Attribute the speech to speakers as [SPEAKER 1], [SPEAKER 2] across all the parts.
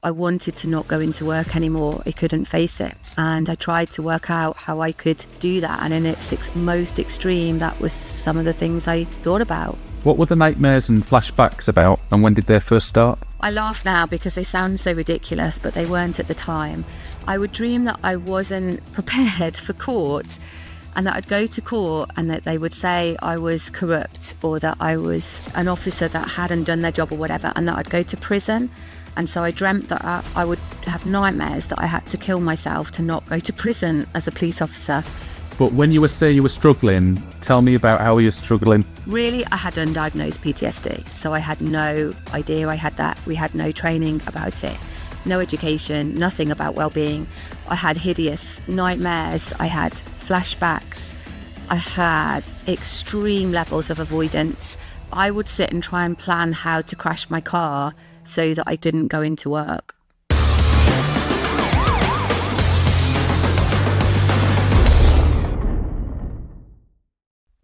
[SPEAKER 1] I wanted to not go into work anymore. I couldn't face it. And I tried to work out how I could do that. And in its most extreme, that was some of the things I thought about.
[SPEAKER 2] What were the nightmares and flashbacks about, and when did they first start?
[SPEAKER 1] I laugh now because they sound so ridiculous, but they weren't at the time. I would dream that I wasn't prepared for court, and that I'd go to court and that they would say I was corrupt, or that I was an officer that hadn't done their job or whatever, and that I'd go to prison. And so I dreamt that I would have nightmares that I had to kill myself to not go to prison as a police officer.
[SPEAKER 2] But when you were struggling, tell me about how you were struggling.
[SPEAKER 1] Really, I had undiagnosed PTSD, so I had no idea I had that. We had no training about it, no education, nothing about wellbeing. I had hideous nightmares, I had flashbacks, I had extreme levels of avoidance. I would sit and try and plan how to crash my car so that I didn't go into work.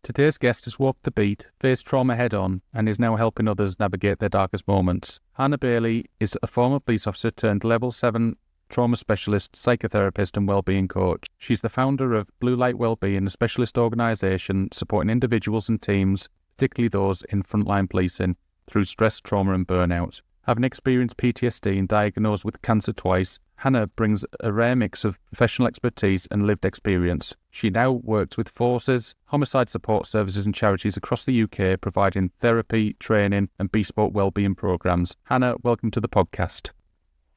[SPEAKER 2] Today's guest has walked the beat, faced trauma head-on, and is now helping others navigate their darkest moments. Hannah Bailey is a former police officer turned Level 7 trauma specialist, psychotherapist and wellbeing coach. She's the founder of Blue Light Wellbeing, a specialist organisation supporting individuals and teams, particularly those in frontline policing, through stress, trauma and burnout. Having experienced PTSD and diagnosed with cancer twice, Hannah brings a rare mix of professional expertise and lived experience. She now works with forces, homicide support services and charities across the UK, providing therapy, training and bespoke wellbeing programmes. Hannah, welcome to the podcast.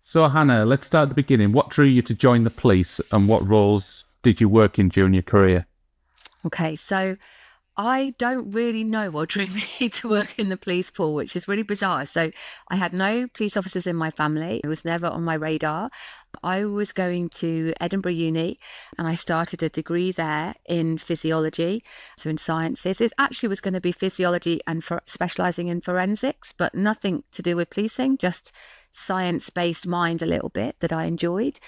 [SPEAKER 2] So Hannah, let's start at the beginning. What drew you to join the police, and what roles did you work in during your career?
[SPEAKER 1] Okay, so I don't really know what drew me to work in the police, Paul, which is really bizarre. So I had no police officers in my family. It was never on my radar. I was going to Edinburgh Uni and I started a degree there in physiology, so in sciences. It actually was going to be physiology and specialising in forensics, but nothing to do with policing, just science-based mind a little bit that I enjoyed.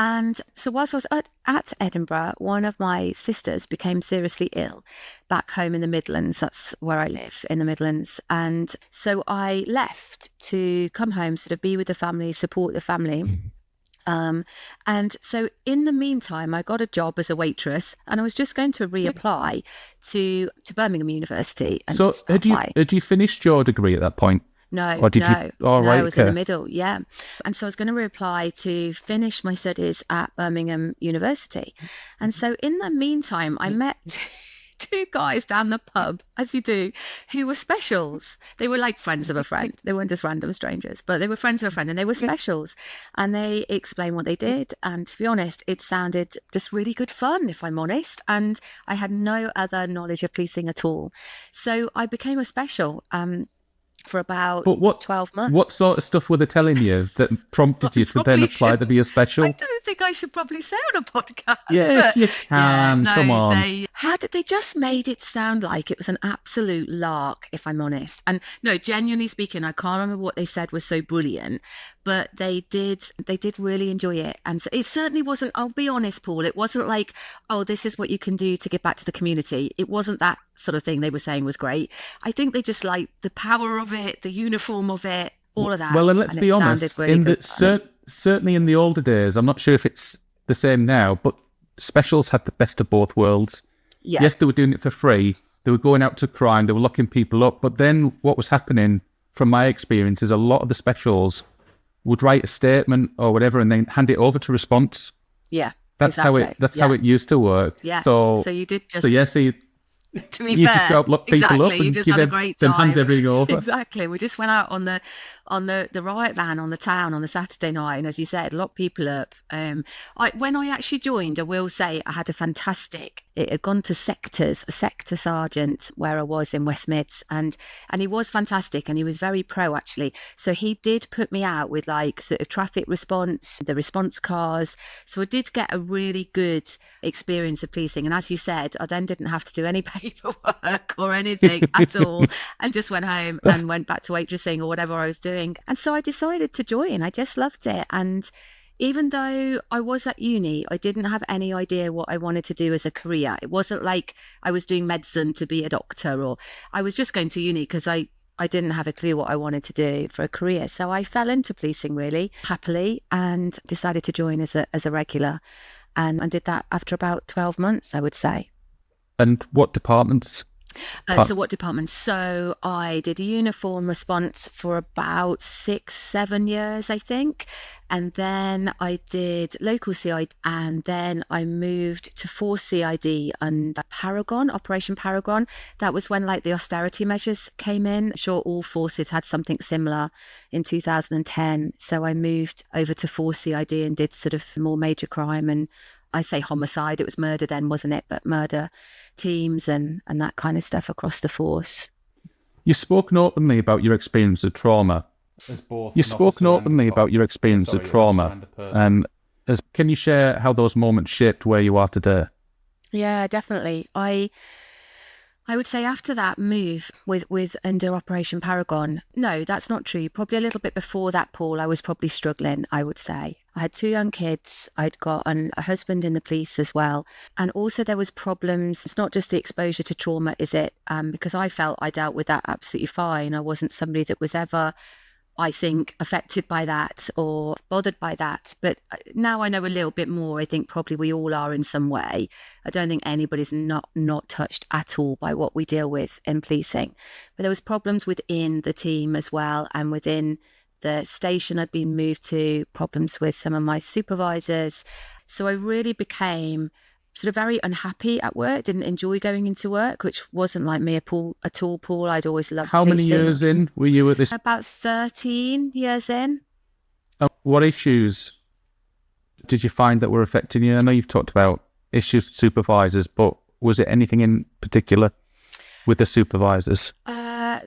[SPEAKER 1] And so whilst I was at Edinburgh, one of my sisters became seriously ill back home in the Midlands. That's where I live, in the Midlands. And so I left to come home, sort of be with the family, support the family. And so in the meantime, I got a job as a waitress, and I was just going to reapply to Birmingham University. And
[SPEAKER 2] so had you finished your degree at that point?
[SPEAKER 1] No,
[SPEAKER 2] or did
[SPEAKER 1] no,
[SPEAKER 2] you? Oh,
[SPEAKER 1] no,
[SPEAKER 2] right,
[SPEAKER 1] I was in the middle, yeah. And so I was going to reapply to finish my studies at Birmingham University. And so in the meantime, I met two guys down the pub, as you do, who were specials. They were like friends of a friend. They weren't just random strangers, but they were friends of a friend, and they were specials. And they explained what they did. And to be honest, it sounded just really good fun, if I'm honest. And I had no other knowledge of policing at all. So I became a special. For about 12 months.
[SPEAKER 2] What sort of stuff were they telling you that prompted you to then apply to be a special?
[SPEAKER 1] I don't think I should probably say on a podcast.
[SPEAKER 2] Yes, you can. Yeah, come on.
[SPEAKER 1] They just made it sound like it was an absolute lark, if I'm honest. And no, genuinely speaking, I can't remember what they said was so brilliant, but they did really enjoy it. And so it certainly wasn't, I'll be honest, Paul, it wasn't like, oh, this is what you can do to give back to the community. It wasn't that sort of thing they were saying was great. I think they just liked the power of it, the uniform of it, all of that.
[SPEAKER 2] Well, and let's be honest, really certainly in the older days, I'm not sure if it's the same now, but specials had the best of both worlds. Yeah. Yes, they were doing it for free. They were going out to crime. They were locking people up. But then what was happening, from my experience, is a lot of the specials would write a statement or whatever and then hand it over to response.
[SPEAKER 1] Yeah,
[SPEAKER 2] that's exactly. How it used to work.
[SPEAKER 1] Yeah. So you did just.
[SPEAKER 2] So yes,
[SPEAKER 1] to be fair,
[SPEAKER 2] just go out, lock people up, and
[SPEAKER 1] you just had a great time.
[SPEAKER 2] Hand everything over.
[SPEAKER 1] Exactly. We just went out on the riot van on the town on the Saturday night, and as you said, locked people up. When I actually joined, I will say I had a fantastic. It had gone to sectors, a sector sergeant where I was in West Mids, and he was fantastic, and he was very pro actually. So he did put me out with like sort of traffic response, the response cars. So I did get a really good experience of policing, and as you said, I then didn't have to do any paperwork or anything at all, and just went home and went back to waitressing or whatever I was doing. And so I decided to join. I just loved it. And even though I was at uni, I didn't have any idea what I wanted to do as a career. It wasn't like I was doing medicine to be a doctor, or I was just going to uni because I I didn't have a clue what I wanted to do for a career. So I fell into policing really happily and decided to join as a regular. And I did that after about 12 months, I would say.
[SPEAKER 2] And what departments?
[SPEAKER 1] So what department? So I did uniform response for about 6-7 years, I think. And then I did local CID, and then I moved to Force CID under Paragon, Operation Paragon. That was when like the austerity measures came in. I'm sure all forces had something similar in 2010. So I moved over to Force CID and did sort of more major crime, and I say homicide, it was murder then, wasn't it? But murder teams and that kind of stuff across the force.
[SPEAKER 2] You've spoken openly about your experience of trauma. You've spoken openly about your experience of trauma. Can you share how those moments shaped where you are today?
[SPEAKER 1] Yeah, definitely. I would say after that move with under Operation Paragon, no, that's not true. Probably a little bit before that, Paul, I was probably struggling, I would say. I had 2 young kids. I'd got a husband in the police as well. And also there was problems. It's not just the exposure to trauma, is it? Because I felt I dealt with that absolutely fine. I wasn't somebody that was ever, I think, affected by that or bothered by that. But now I know a little bit more. I think probably we all are in some way. I don't think anybody's not touched at all by what we deal with in policing. But there was problems within the team as well, and within the station I'd been moved to, problems with some of my supervisors. So I really became sort of very unhappy at work, didn't enjoy going into work, which wasn't like me at all, Paul. I'd always loved
[SPEAKER 2] How many years in were you at this?
[SPEAKER 1] About 13 years in.
[SPEAKER 2] What issues did you find that were affecting you? I know you've talked about issues with supervisors, but was it anything in particular with the supervisors?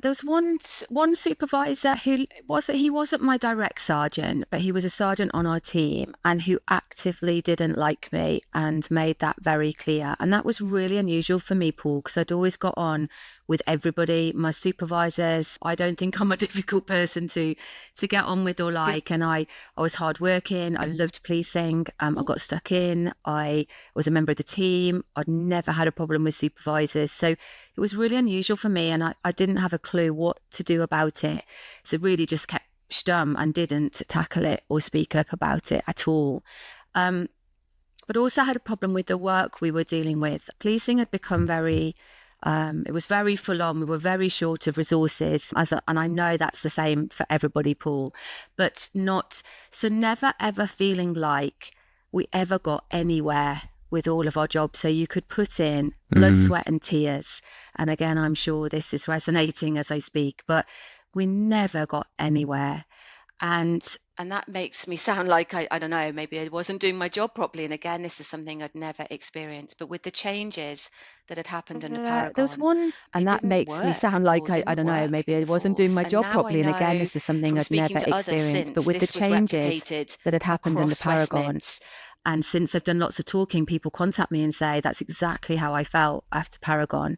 [SPEAKER 1] There was one supervisor who he wasn't my direct sergeant, but he was a sergeant on our team and who actively didn't like me and made that very clear. And that was really unusual for me, Paul, because I'd always got on with everybody, my supervisors. I don't think I'm a difficult person to get on with or like. And I was hardworking. I loved policing. I got stuck in. I was a member of the team. I'd never had a problem with supervisors. So it was really unusual for me, and I didn't have a clue what to do about it. So really just kept stum and didn't tackle it or speak up about it at all. But also had a problem with the work we were dealing with. Policing had become very... it was very full on. We were very short of resources, and I know that's the same for everybody, Paul, but never ever feeling like we ever got anywhere with all of our jobs. So you could put in blood, sweat and tears. And again, I'm sure this is resonating as I speak, but we never got anywhere. And that makes me sound like, I don't know, maybe I wasn't doing my job properly. And again, this is something I'd never experienced. But with the changes that had happened under Paragon,
[SPEAKER 3] there was one, and that makes me sound like I don't know, maybe I wasn't doing my job properly. And again, this is something I'd never experienced. But with the changes that had happened under Paragon,
[SPEAKER 1] and since I've done lots of talking, people contact me and say that's exactly how I felt after Paragon.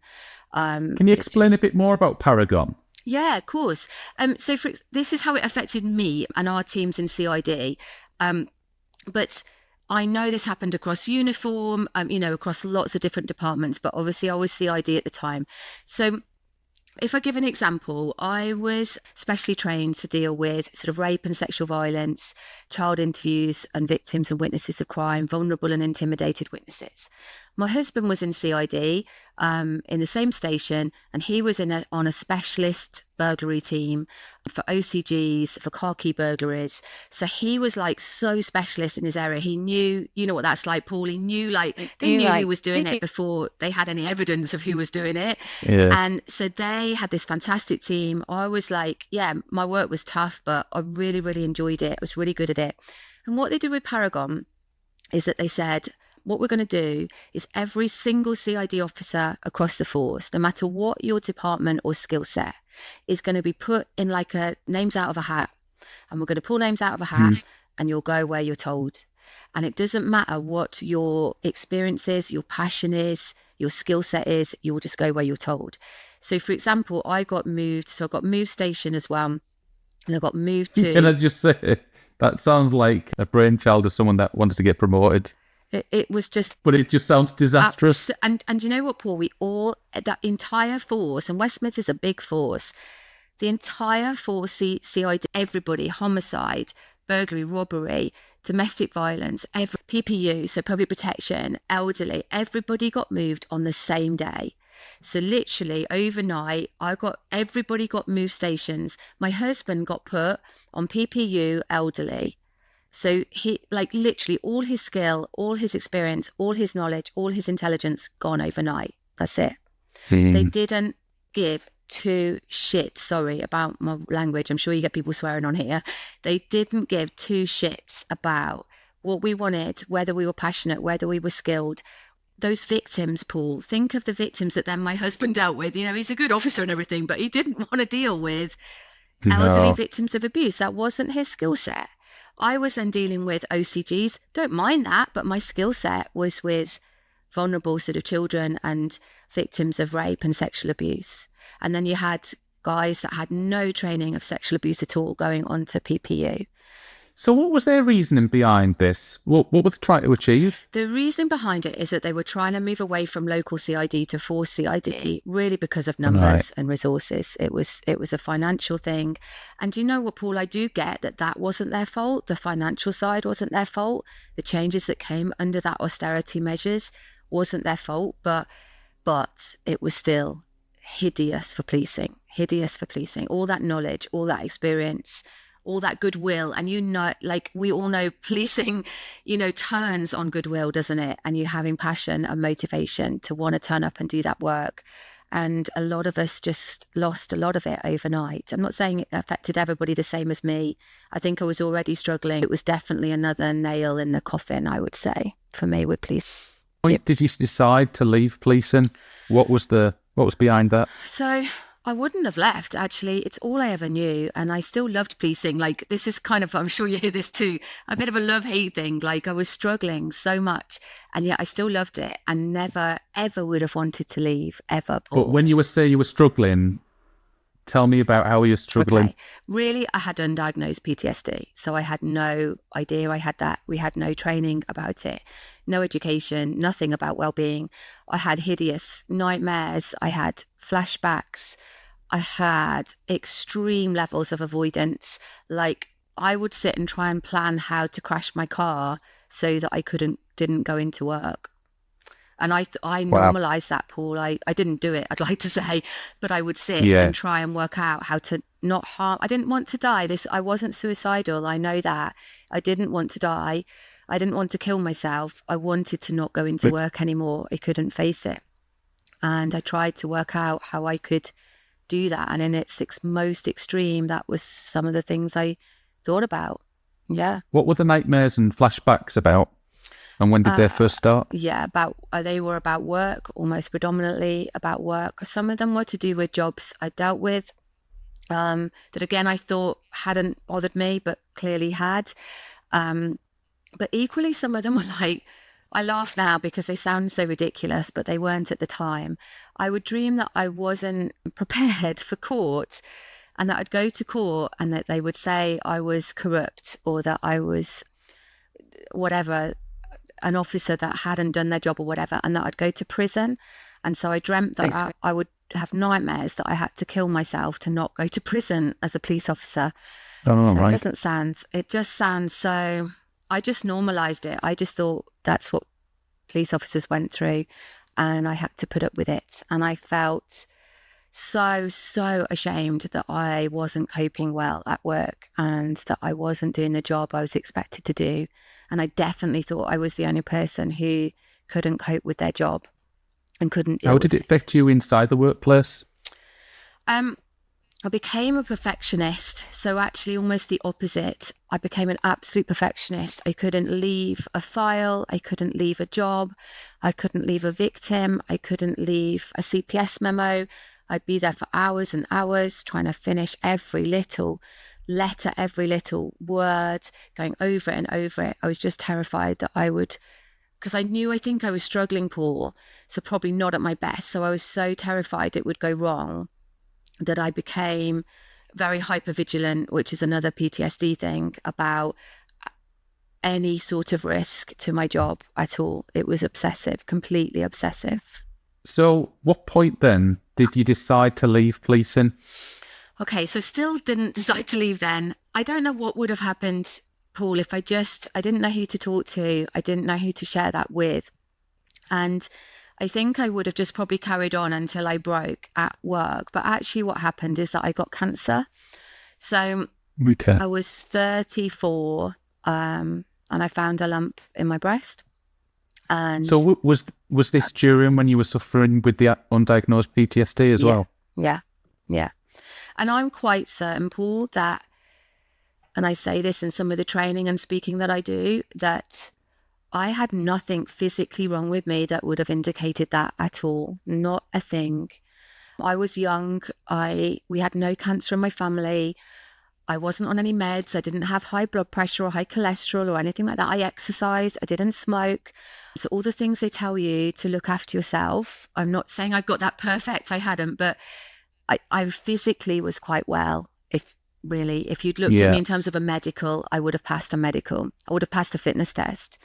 [SPEAKER 2] Can you explain a bit more about Paragon?
[SPEAKER 1] Yeah, of course. So this is how it affected me and our teams in CID. But I know this happened across uniform, across lots of different departments, but obviously I was CID at the time. So if I give an example, I was specially trained to deal with sort of rape and sexual violence, child interviews and victims and witnesses of crime, vulnerable and intimidated witnesses. My husband was in CID in the same station, and he was on a specialist burglary team for OCGs, for car key burglaries. So he was like so specialist in his area. He knew, you know what that's like, Paul. He knew they knew who was doing it before they had any evidence of who was doing it.
[SPEAKER 2] Yeah.
[SPEAKER 1] And so they had this fantastic team. I was like, yeah, my work was tough, but I really, really enjoyed it. I was really good at it. And what they did with Paragon is that they said, what we're going to do is every single CID officer across the force, no matter what your department or skill set, is going to be put in like names out of a hat. And we're going to pull names out of a hat and you'll go where you're told. And it doesn't matter what your experience is, your passion is, your skill set is, you'll just go where you're told. So for example, I got moved station as well. And I got moved to...
[SPEAKER 2] Can I just say, that sounds like a brainchild of someone that wanted to get promoted.
[SPEAKER 1] It was just...
[SPEAKER 2] But it just sounds disastrous.
[SPEAKER 1] And you know what, Paul? That entire force, and West Mids is a big force, the entire force CID, everybody, homicide, burglary, robbery, domestic violence, every PPU, so public protection, elderly, everybody got moved on the same day. So literally overnight, everybody got moved stations. My husband got put on PPU elderly. So he, like, literally all his skill, all his experience, all his knowledge, all his intelligence gone overnight. That's it. They didn't give two shits. Sorry about my language. I'm sure you get people swearing on here. They didn't give two shits about what we wanted, whether we were passionate, whether we were skilled. Those victims, Paul, think of the victims that then my husband dealt with. You know, he's a good officer and everything, but he didn't want to deal with elderly victims of abuse. That wasn't his skill set. I was then dealing with OCGs. Don't mind that, but my skill set was with vulnerable sort of children and victims of rape and sexual abuse. And then you had guys that had no training of sexual abuse at all going on to PPU.
[SPEAKER 2] So what was their reasoning behind this? What were they trying to achieve?
[SPEAKER 1] The reasoning behind it is that they were trying to move away from local CID to force CID, really because of numbers and resources. It was a financial thing. And do you know what, Paul? I do get that wasn't their fault. The financial side wasn't their fault. The changes that came under that austerity measures wasn't their fault. But it was still hideous for policing. All that knowledge, all that experience, all that goodwill. And you know, like we all know, policing, you know, turns on goodwill, doesn't it? And you having passion and motivation to want to turn up and do that work. And a lot of us just lost a lot of it overnight. I'm not saying it affected everybody the same as me. I think I was already struggling. It was definitely another nail in the coffin, I would say, for me with police.
[SPEAKER 2] When did you decide to leave policing? What was behind that?
[SPEAKER 1] So I wouldn't have left, actually. It's all I ever knew. And I still loved policing. Like, this is kind of, I'm sure you hear this too, a bit of a love-hate thing. Like, I was struggling so much, and yet I still loved it and never, ever would have wanted to leave, ever.
[SPEAKER 2] But when you say you were struggling, tell me about how you're struggling.
[SPEAKER 1] Okay. Really, I had undiagnosed PTSD. So I had no idea I had that. We had no training about it, no education, nothing about wellbeing. I had hideous nightmares. I had flashbacks. I had extreme levels of avoidance. Like, I would sit and try and plan how to crash my car so that I didn't go into work. And I normalized that, Paul. I didn't do it, I'd like to say, but I would sit and try and work out how to not harm. I didn't want to die. I wasn't suicidal. I know that. I didn't want to die. I didn't want to kill myself. I wanted to not go into work anymore. I couldn't face it. And I tried to work out how I could do that. And in its most extreme, that was some of the things I thought about. Yeah.
[SPEAKER 2] What were the nightmares and flashbacks about? And when did they first start?
[SPEAKER 1] Yeah, they were about work, almost predominantly about work. Some of them were to do with jobs I dealt with, that again I thought hadn't bothered me, but clearly had. But equally, some of them were like, I laugh now because they sound so ridiculous, but they weren't at the time. I would dream that I wasn't prepared for court, and that I'd go to court and that they would say I was corrupt, or that I was whatever, an officer that hadn't done their job or whatever, and that I'd go to prison. And so I dreamt that I would have nightmares that I had to kill myself to not go to prison as a police officer.
[SPEAKER 2] Oh,
[SPEAKER 1] so
[SPEAKER 2] right.
[SPEAKER 1] It just sounds so, I just normalized it. I just thought that's what police officers went through, and I had to put up with it. And I felt so ashamed that I wasn't coping well at work, and that I wasn't doing the job I was expected to do. And I definitely thought I was the only person who couldn't cope with their job and couldn't deal with it.
[SPEAKER 2] How did it affect you inside the workplace?
[SPEAKER 1] I became a perfectionist. So actually almost the opposite. I became an absolute perfectionist. I couldn't leave a file. I couldn't leave a job. I couldn't leave a victim. I couldn't leave a CPS memo. I'd be there for hours and hours trying to finish every little letter, every little word, going over it and over it. I was just terrified that I would, because I think I was struggling, Paul, so probably not at my best. So I was so terrified it would go wrong that I became very hypervigilant, which is another PTSD thing, about any sort of risk to my job at all. It was obsessive, completely obsessive.
[SPEAKER 2] So what point then did you decide to leave policing?
[SPEAKER 1] Okay, so still didn't decide to leave then. I don't know what would have happened, Paul, if I didn't know who to talk to. I didn't know who to share that with. And I think I would have just probably carried on until I broke at work. But actually what happened is that I got cancer. So
[SPEAKER 2] Okay.
[SPEAKER 1] I was 34, and I found a lump in my breast. And
[SPEAKER 2] so was this during when you were suffering with the undiagnosed PTSD as well?
[SPEAKER 1] Yeah. And I'm quite certain, Paul, that, and I say this in some of the training and speaking that I do, that I had nothing physically wrong with me that would have indicated that at all. Not a thing. I was young. We had no cancer in my family. I wasn't on any meds. I didn't have high blood pressure or high cholesterol or anything like that. I exercised. I didn't smoke. So all the things they tell you to look after yourself. I'm not saying I got that perfect. I hadn't, but I physically was quite well. If you'd looked at me in terms of a medical, I would have passed a medical. I would have passed a fitness test.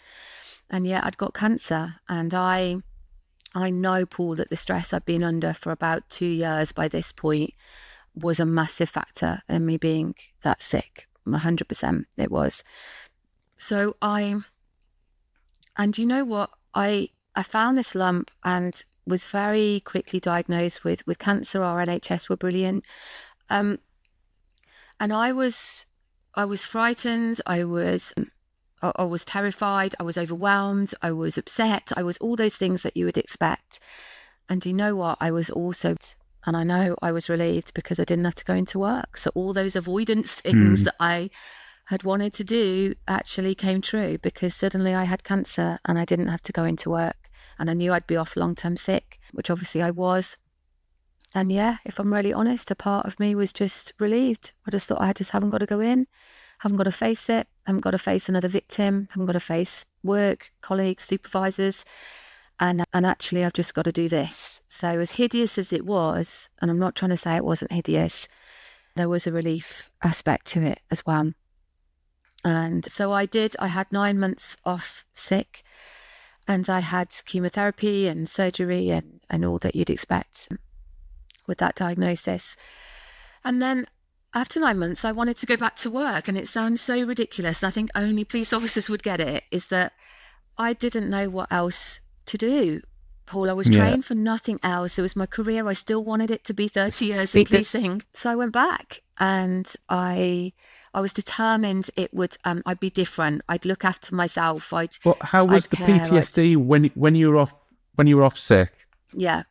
[SPEAKER 1] And yet I'd got cancer. And I know, Paul, that the stress I've been under for about 2 years by this point was a massive factor in me being that sick. 100% it was. So and you know what? I found this lump and was very quickly diagnosed with cancer. Our NHS were brilliant. And I was frightened. I was terrified. I was overwhelmed. I was upset. I was all those things that you would expect. And you know what? I was also, and I know I was relieved because I didn't have to go into work. So all those avoidance things that I had wanted to do actually came true, because suddenly I had cancer and I didn't have to go into work. And I knew I'd be off long-term sick, which obviously I was. And yeah, if I'm really honest, a part of me was just relieved. I just thought I just haven't got to go in, haven't got to face it, haven't got to face another victim, haven't got to face work, colleagues, supervisors. And actually, I've just got to do this. So as hideous as it was, and I'm not trying to say it wasn't hideous, there was a relief aspect to it as well. And so I had 9 months off sick, and I had chemotherapy and surgery and all that you'd expect with that diagnosis. And then after 9 months, I wanted to go back to work. And it sounds so ridiculous, and I think only police officers would get it, is that I didn't know what else to do. Paul, I was trained for nothing else. It was my career. I still wanted it to be 30 years in policing. So I went back, and I was determined it would, I'd be different. I'd look after myself.
[SPEAKER 2] How was the PTSD when you were off sick?
[SPEAKER 1] Yeah.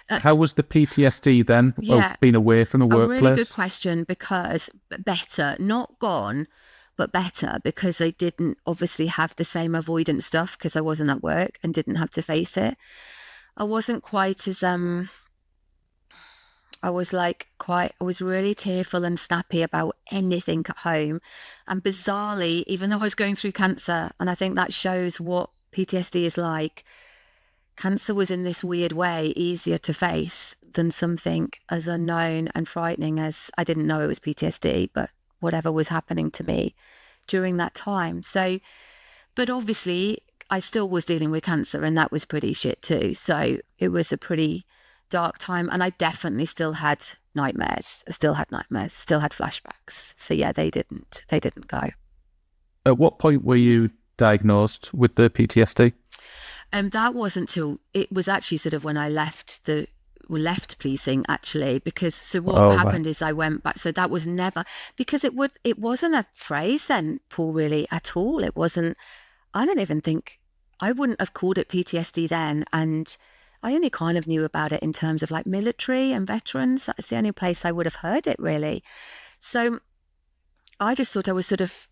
[SPEAKER 2] How was the PTSD then? Being away from the workplace?
[SPEAKER 1] A really good question, because better, not gone, but better, because I didn't obviously have the same avoidance stuff because I wasn't at work and didn't have to face it. I wasn't quite as, I was really tearful and snappy about anything at home. And bizarrely, even though I was going through cancer, and I think that shows what PTSD is like, cancer was in this weird way easier to face than something as unknown and frightening as, I didn't know it was PTSD, but whatever was happening to me during that time. So, but obviously I still was dealing with cancer, and that was pretty shit too. So it was a pretty dark time, and I definitely still had nightmares, still had flashbacks. So yeah, they didn't go.
[SPEAKER 2] At what point were you diagnosed with the PTSD?
[SPEAKER 1] That wasn't till, it was actually sort of when I left policing, actually, because what happened is I went back. So that was never, because it wasn't a phrase then, Paul, really at all. It wasn't, I don't even think, I wouldn't have called it PTSD then. And I only kind of knew about it in terms of like military and veterans. That's the only place I would have heard it, really. So I just thought I was sort of,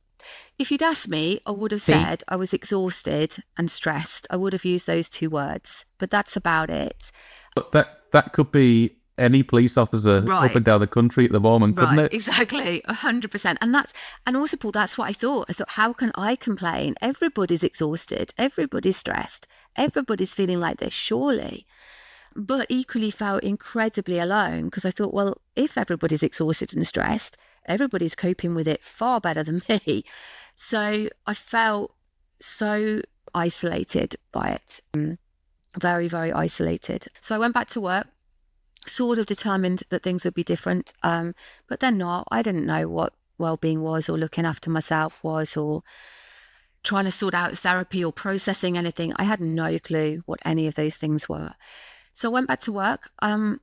[SPEAKER 1] if you'd asked me, I would have said I was exhausted and stressed. I would have used those 2 words, but that's about it.
[SPEAKER 2] But that could be any police officer up and down the country at the moment, couldn't it?
[SPEAKER 1] Exactly, 100%. And also, Paul, that's what I thought. I thought, how can I complain? Everybody's exhausted, everybody's stressed, everybody's feeling like this, surely. But equally felt incredibly alone, because I thought, well, if everybody's exhausted and stressed, everybody's coping with it far better than me. So I felt so isolated by it, very, very isolated. So I went back to work. sort of determined that things would be different, but they're not. I didn't know what well-being was, or looking after myself was, or trying to sort out therapy or processing anything. I had no clue what any of those things were. So I went back to work, and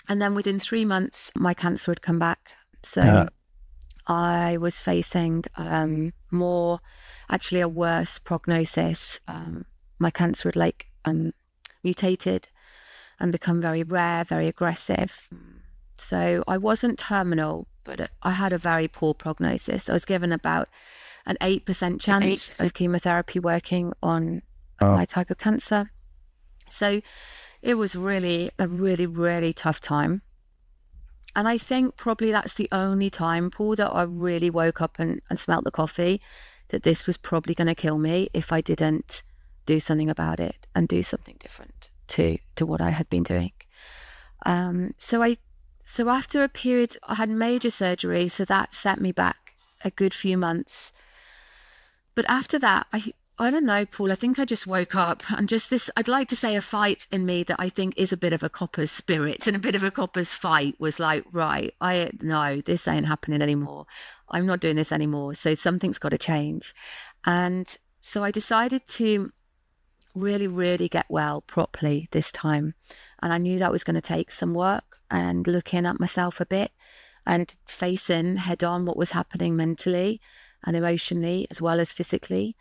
[SPEAKER 1] then within 3 months, my cancer had come back. So I was facing a worse prognosis. My cancer had mutated and become very rare, very aggressive. So I wasn't terminal, but I had a very poor prognosis. I was given about an 8% chance of chemotherapy working on my type of cancer. So it was really a really, really tough time. And I think probably that's the only time, Paul, that I really woke up and smelt the coffee, that this was probably going to kill me if I didn't do something about it and do something different to what I had been doing. So after a period, I had major surgery, so that set me back a good few months. But after that, I don't know, Paul, I think I just woke up and just this, I'd like to say a fight in me that I think is a bit of a copper's spirit and a bit of a copper's fight was like, right, no, this ain't happening anymore. I'm not doing this anymore. So something's got to change. And so I decided to really, really get well properly this time. And I knew that was going to take some work and looking at myself a bit and facing head on what was happening mentally and emotionally as well as physically.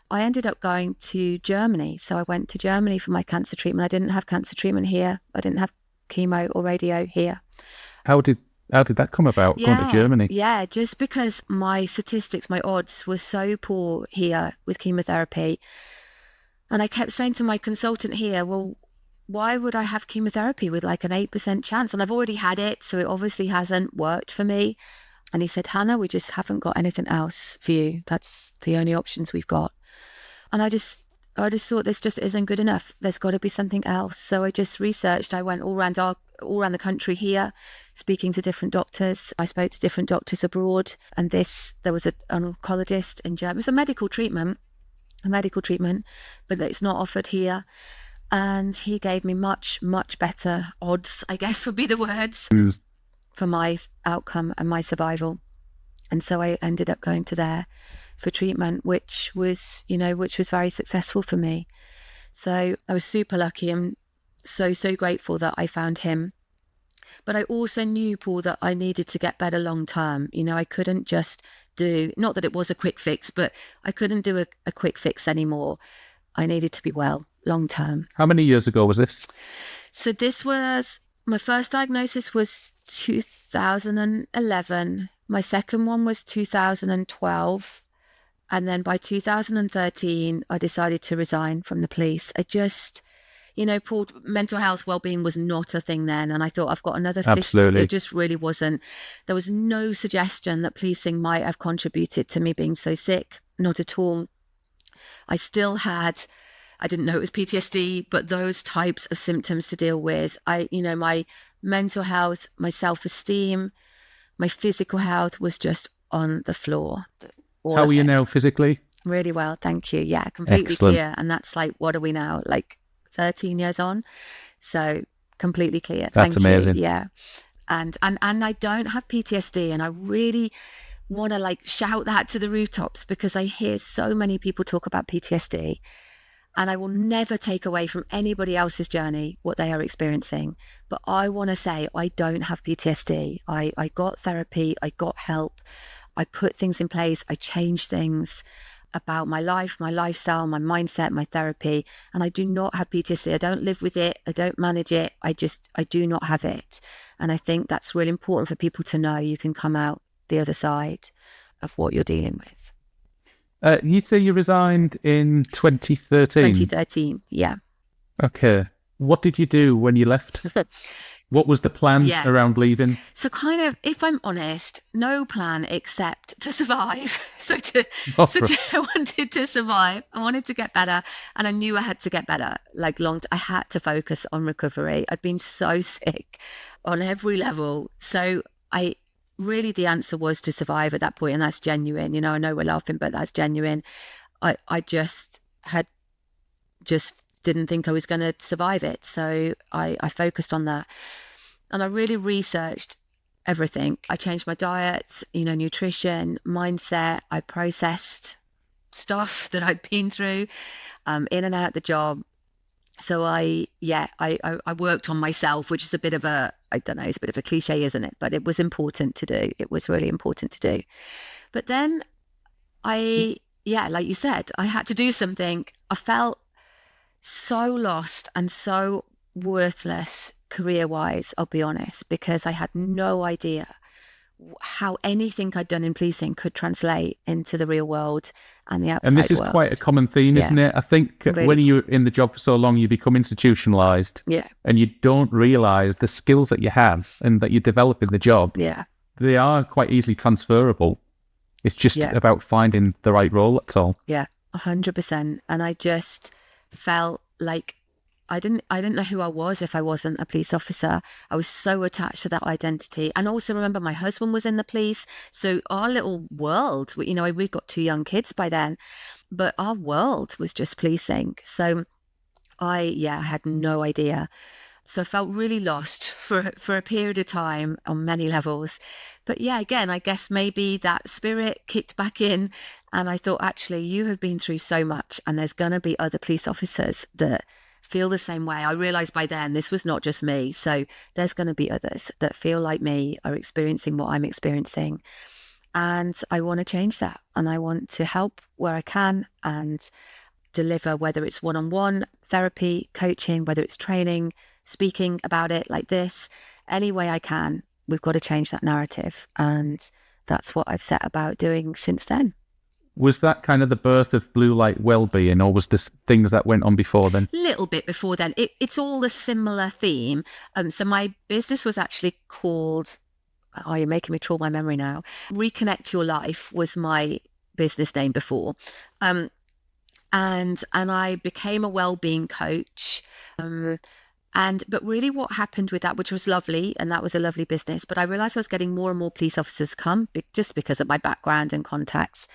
[SPEAKER 1] I ended up going to Germany. So I went to Germany for my cancer treatment. I didn't have cancer treatment here. I didn't have chemo or radio here.
[SPEAKER 2] How did that come about, going to Germany?
[SPEAKER 1] Yeah, just because my statistics, my odds were so poor here with chemotherapy. And I kept saying to my consultant here, well, why would I have chemotherapy with like an 8% chance? And I've already had it, so it obviously hasn't worked for me. And he said, Hannah, we just haven't got anything else for you. That's the only options we've got. And I just thought this just isn't good enough. There's got to be something else. So I just researched. I went all around the country here, speaking to different doctors. I spoke to different doctors abroad. And there was an oncologist in Germany. It was a medical treatment, but it's not offered here. And he gave me much, much better odds, I guess would be the words, for my outcome and my survival. And so I ended up going to there for treatment, which was very successful for me. So I was super lucky and so grateful that I found him. But I also knew, Paul, that I needed to get better long term. I couldn't just do, not that it was a quick fix, but I couldn't do a quick fix anymore. I needed to be well long term.
[SPEAKER 2] How many years ago was this?
[SPEAKER 1] So my first diagnosis was 2011. My second one was 2012. And then by 2013, I decided to resign from the police. I just, Paul, mental health, well-being was not a thing then. And I thought, I've got another 50.
[SPEAKER 2] Absolutely.
[SPEAKER 1] It just really wasn't. There was no suggestion that policing might have contributed to me being so sick. Not at all. I didn't know it was PTSD, but those types of symptoms to deal with. My mental health, my self-esteem, my physical health was just on the floor.
[SPEAKER 2] How are you now physically?
[SPEAKER 1] Really well, thank you. Yeah, completely
[SPEAKER 2] Excellent.
[SPEAKER 1] Clear. And that's like, what are we now? Like 13 years on? So completely clear.
[SPEAKER 2] That's amazing.
[SPEAKER 1] You. Yeah. And I don't have PTSD, and I really want to shout that to the rooftops, because I hear so many people talk about PTSD, and I will never take away from anybody else's journey what they are experiencing. But I want to say I don't have PTSD. I got therapy, I got help. I put things in place, I changed things about my life, my lifestyle, my mindset, my therapy, and I do not have PTSD. I don't live with it, I don't manage it, I do not have it. And I think that's really important for people to know. You can come out the other side of what you're dealing with.
[SPEAKER 2] You say you resigned in 2013?
[SPEAKER 1] 2013, yeah.
[SPEAKER 2] Okay. What did you do when you left? What was the plan around leaving?
[SPEAKER 1] So kind of, if I'm honest, no plan except to survive. I wanted to survive. I wanted to get better, and I knew I had to get better. I had to focus on recovery. I'd been so sick on every level. So the answer was to survive at that point, and that's genuine. I know we're laughing, but that's genuine. I just didn't think I was going to survive it. So I focused on that. And I really researched everything. I changed my diet, nutrition, mindset. I processed stuff that I'd been through, in and out the job. So I worked on myself, which is a bit of a, I don't know, it's a bit of a cliche, isn't it? But it was important to do. It was really important to do. But then like you said, I had to do something. I felt so lost and so worthless career-wise, I'll be honest, because I had no idea how anything I'd done in policing could translate into the real world and the outside world.
[SPEAKER 2] And this is quite a common theme, isn't it? I think really, when you're in the job for so long, you become institutionalized, and you don't realize the skills that you have and that you develop in the job. They are quite easily transferable. It's just about finding the right role, that's all.
[SPEAKER 1] 100%. And I just felt like I didn't know who I was if I wasn't a police officer. I was so attached to that identity. And also remember, my husband was in the police. So our little world, we'd got 2 young kids by then, but our world was just policing. So I had no idea. So I felt really lost for a period of time on many levels. But again, I guess maybe that spirit kicked back in, and I thought, actually, you have been through so much, and there's going to be other police officers that feel the same way. I realized by then this was not just me. So there's going to be others that feel like me, are experiencing what I'm experiencing. And I want to change that. And I want to help where I can and deliver, whether it's one-on-one therapy, coaching, whether it's training, speaking about it like this, any way I can. We've got to change that narrative. And that's what I've set about doing since then.
[SPEAKER 2] Was that kind of the birth of Blue Light Wellbeing, or was this things that went on before then?
[SPEAKER 1] A little bit before then. It's all a similar theme. So my business was actually called, you're making me trawl my memory now. Reconnect Your Life was my business name before. And I became a wellbeing coach. But really what happened with that, which was lovely, and that was a lovely business, but I realized I was getting more and more police officers come just because of my background and contacts.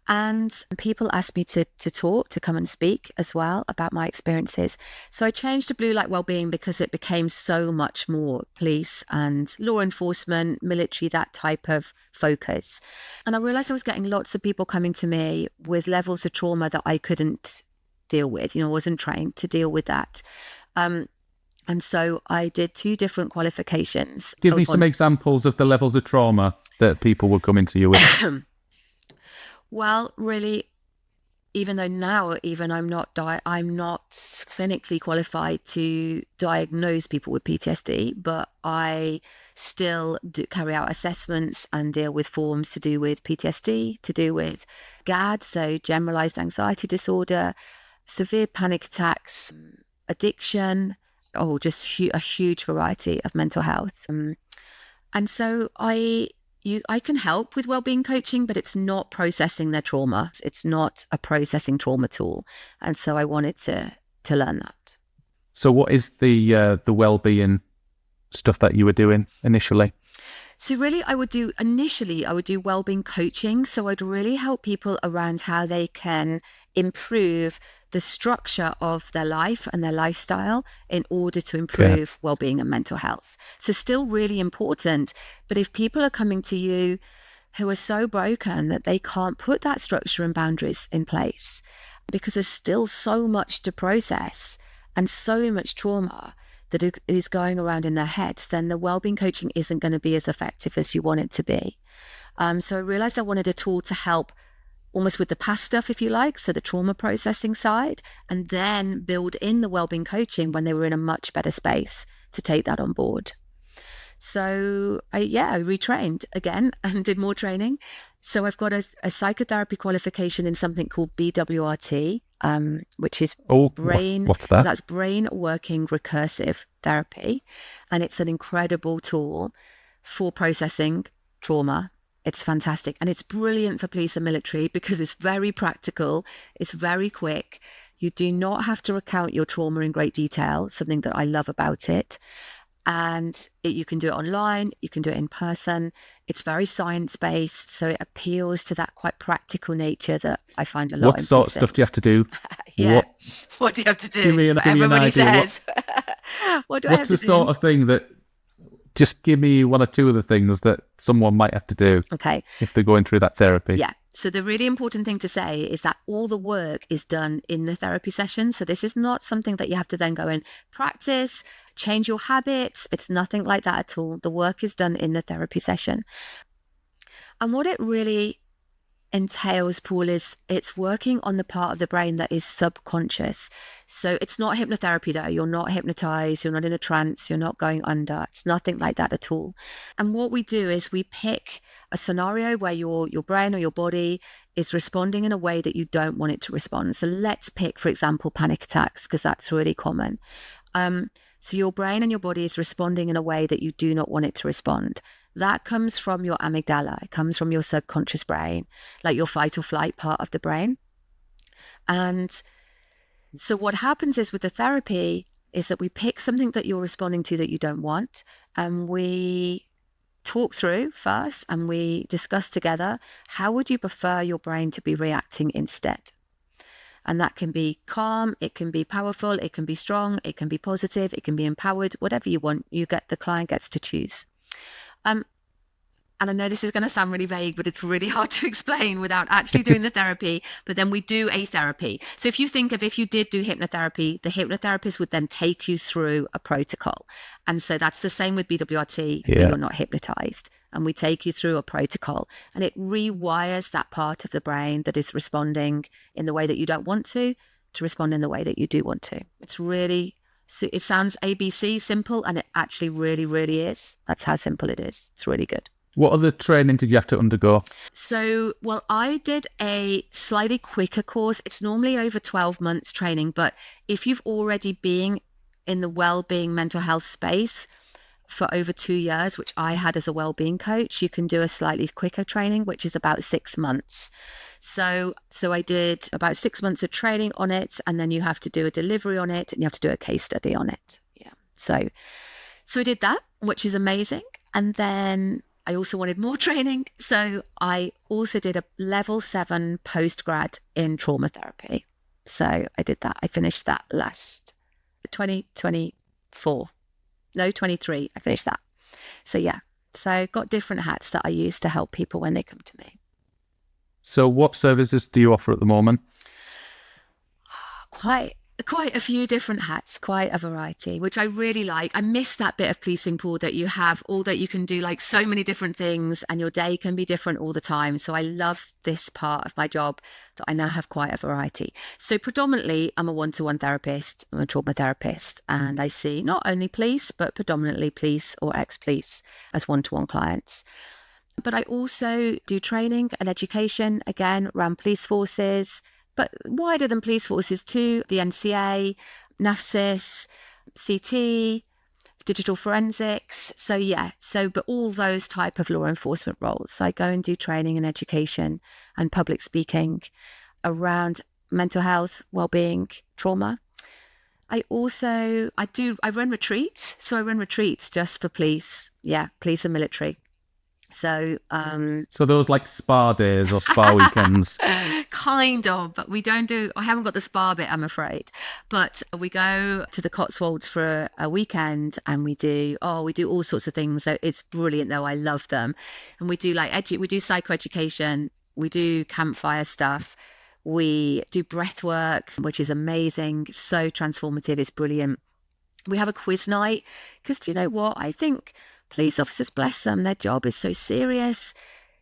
[SPEAKER 1] And people asked me to talk, to come and speak as well about my experiences. So I changed to Blue Light Wellbeing because it became so much more police and law enforcement, military, that type of focus. And I realized I was getting lots of people coming to me with levels of trauma that I couldn't deal with, wasn't trained to deal with that. And so I did 2 different qualifications.
[SPEAKER 2] Give me some examples of the levels of trauma that people were coming to you with.
[SPEAKER 1] Well, really, even though now I'm not clinically qualified to diagnose people with PTSD, but I still do carry out assessments and deal with forms to do with PTSD, to do with GAD, so generalized anxiety disorder, severe panic attacks, addiction, just a huge variety of mental health. And so I can help with wellbeing coaching, but it's not processing their trauma. It's not a processing trauma tool. And so I wanted to learn that.
[SPEAKER 2] So what is the wellbeing stuff that you were doing initially?
[SPEAKER 1] So really, I would do wellbeing coaching. So I'd really help people around how they can improve the structure of their life and their lifestyle in order to improve wellbeing and mental health. So still really important. But if people are coming to you who are so broken that they can't put that structure and boundaries in place because there's still so much to process and so much trauma that is going around in their heads, then the wellbeing coaching isn't going to be as effective as you want it to be. So I realized I wanted a tool to help almost with the past stuff, if you like, so the trauma processing side, and then build in the wellbeing coaching when they were in a much better space to take that on board. So I retrained again and did more training. So I've got a psychotherapy qualification in something called BWRT, which is brain.
[SPEAKER 2] What's that?
[SPEAKER 1] So that's brain working recursive therapy, and it's an incredible tool for processing trauma. It's fantastic, and it's brilliant for police and military because it's very practical. It's very quick. You do not have to recount your trauma in great detail, something that I love about it. And you can do it online, you can do it in person. It's very science-based, so it appeals to that quite practical nature that I find a lot.
[SPEAKER 2] What sort of stuff do you have to do?
[SPEAKER 1] What do you have to do?
[SPEAKER 2] Give me an
[SPEAKER 1] Everybody
[SPEAKER 2] idea.
[SPEAKER 1] says. What do I have to do?
[SPEAKER 2] What's the sort of thing that Just give me one or two of the things that someone might have to do if they're going through that therapy.
[SPEAKER 1] Yeah. So the really important thing to say is that all the work is done in the therapy session. So this is not something that you have to then go and practice, change your habits. It's nothing like that at all. The work is done in the therapy session. And what it really entails, Paul, is it's working on the part of the brain that is subconscious. So it's not hypnotherapy though. You're not hypnotized, you're not in a trance, you're not going under. It's nothing like that at all. And what we do is we pick a scenario where your brain or your body is responding in a way that you don't want it to respond. So let's pick, for example, panic attacks, because that's really common. So your brain and your body is responding in a way that you do not want it to respond. That comes from your amygdala. It comes from your subconscious brain, like your fight or flight part of the brain. And so what happens is with the therapy is that we pick something that you're responding to that you don't want, and we talk through first and we discuss together, how would you prefer your brain to be reacting instead? And that can be calm, it can be powerful, it can be strong, it can be positive, it can be empowered, whatever you want. The client gets to choose. And I know this is going to sound really vague, but it's really hard to explain without actually doing the therapy. But then we do a therapy. So if you did do hypnotherapy, the hypnotherapist would then take you through a protocol. And so that's the same with BWRT, but you're not hypnotized. And we take you through a protocol, and it rewires that part of the brain that is responding in the way that you don't want to respond in the way that you do want to. It's really, so it sounds ABC simple, and it actually really, really is. That's how simple it is. It's really good.
[SPEAKER 2] What other training did you have to undergo?
[SPEAKER 1] So, well, I did a slightly quicker course. It's normally over 12 months training, but if you've already been in the wellbeing mental health space for over 2 years, which I had as a wellbeing coach, you can do a slightly quicker training, which is about 6 months. So I did about 6 months of training on it, and then you have to do a delivery on it, and you have to do a case study on it. Yeah. So I did that, which is amazing. And then I also wanted more training. So I also did a level 7 postgrad in trauma therapy. So I did that. I finished that last 2024. No, 23. I finished that. So yeah. So I got different hats that I use to help people when they come to me.
[SPEAKER 2] So what services do you offer at the moment?
[SPEAKER 1] Quite a few different hats, quite a variety, which I really like. I miss that bit of policing, Paul, that you have all that you can do, like so many different things, and your day can be different all the time. So I love this part of my job, that I now have quite a variety. So predominantly I'm a one-to-one therapist, I'm a trauma therapist, and I see not only police, but predominantly police or ex-police as one-to-one clients. But I also do training and education, again, around police forces, but wider than police forces too, the NCA, NAFSIS, CT, digital forensics. So yeah, but all those type of law enforcement roles. So I go and do training and education and public speaking around mental health, wellbeing, trauma. I run retreats. So I run retreats just for police. Yeah, police and military. So
[SPEAKER 2] those like spa days or spa weekends?
[SPEAKER 1] Kind of, but I haven't got the spa bit, I'm afraid. But we go to the Cotswolds for a weekend, and we do all sorts of things. So it's brilliant though. I love them. And we do we do psychoeducation, we do campfire stuff, we do breath work, which is amazing, so transformative, it's brilliant. We have a quiz night, because do you know what? I think police officers, bless them, their job is so serious.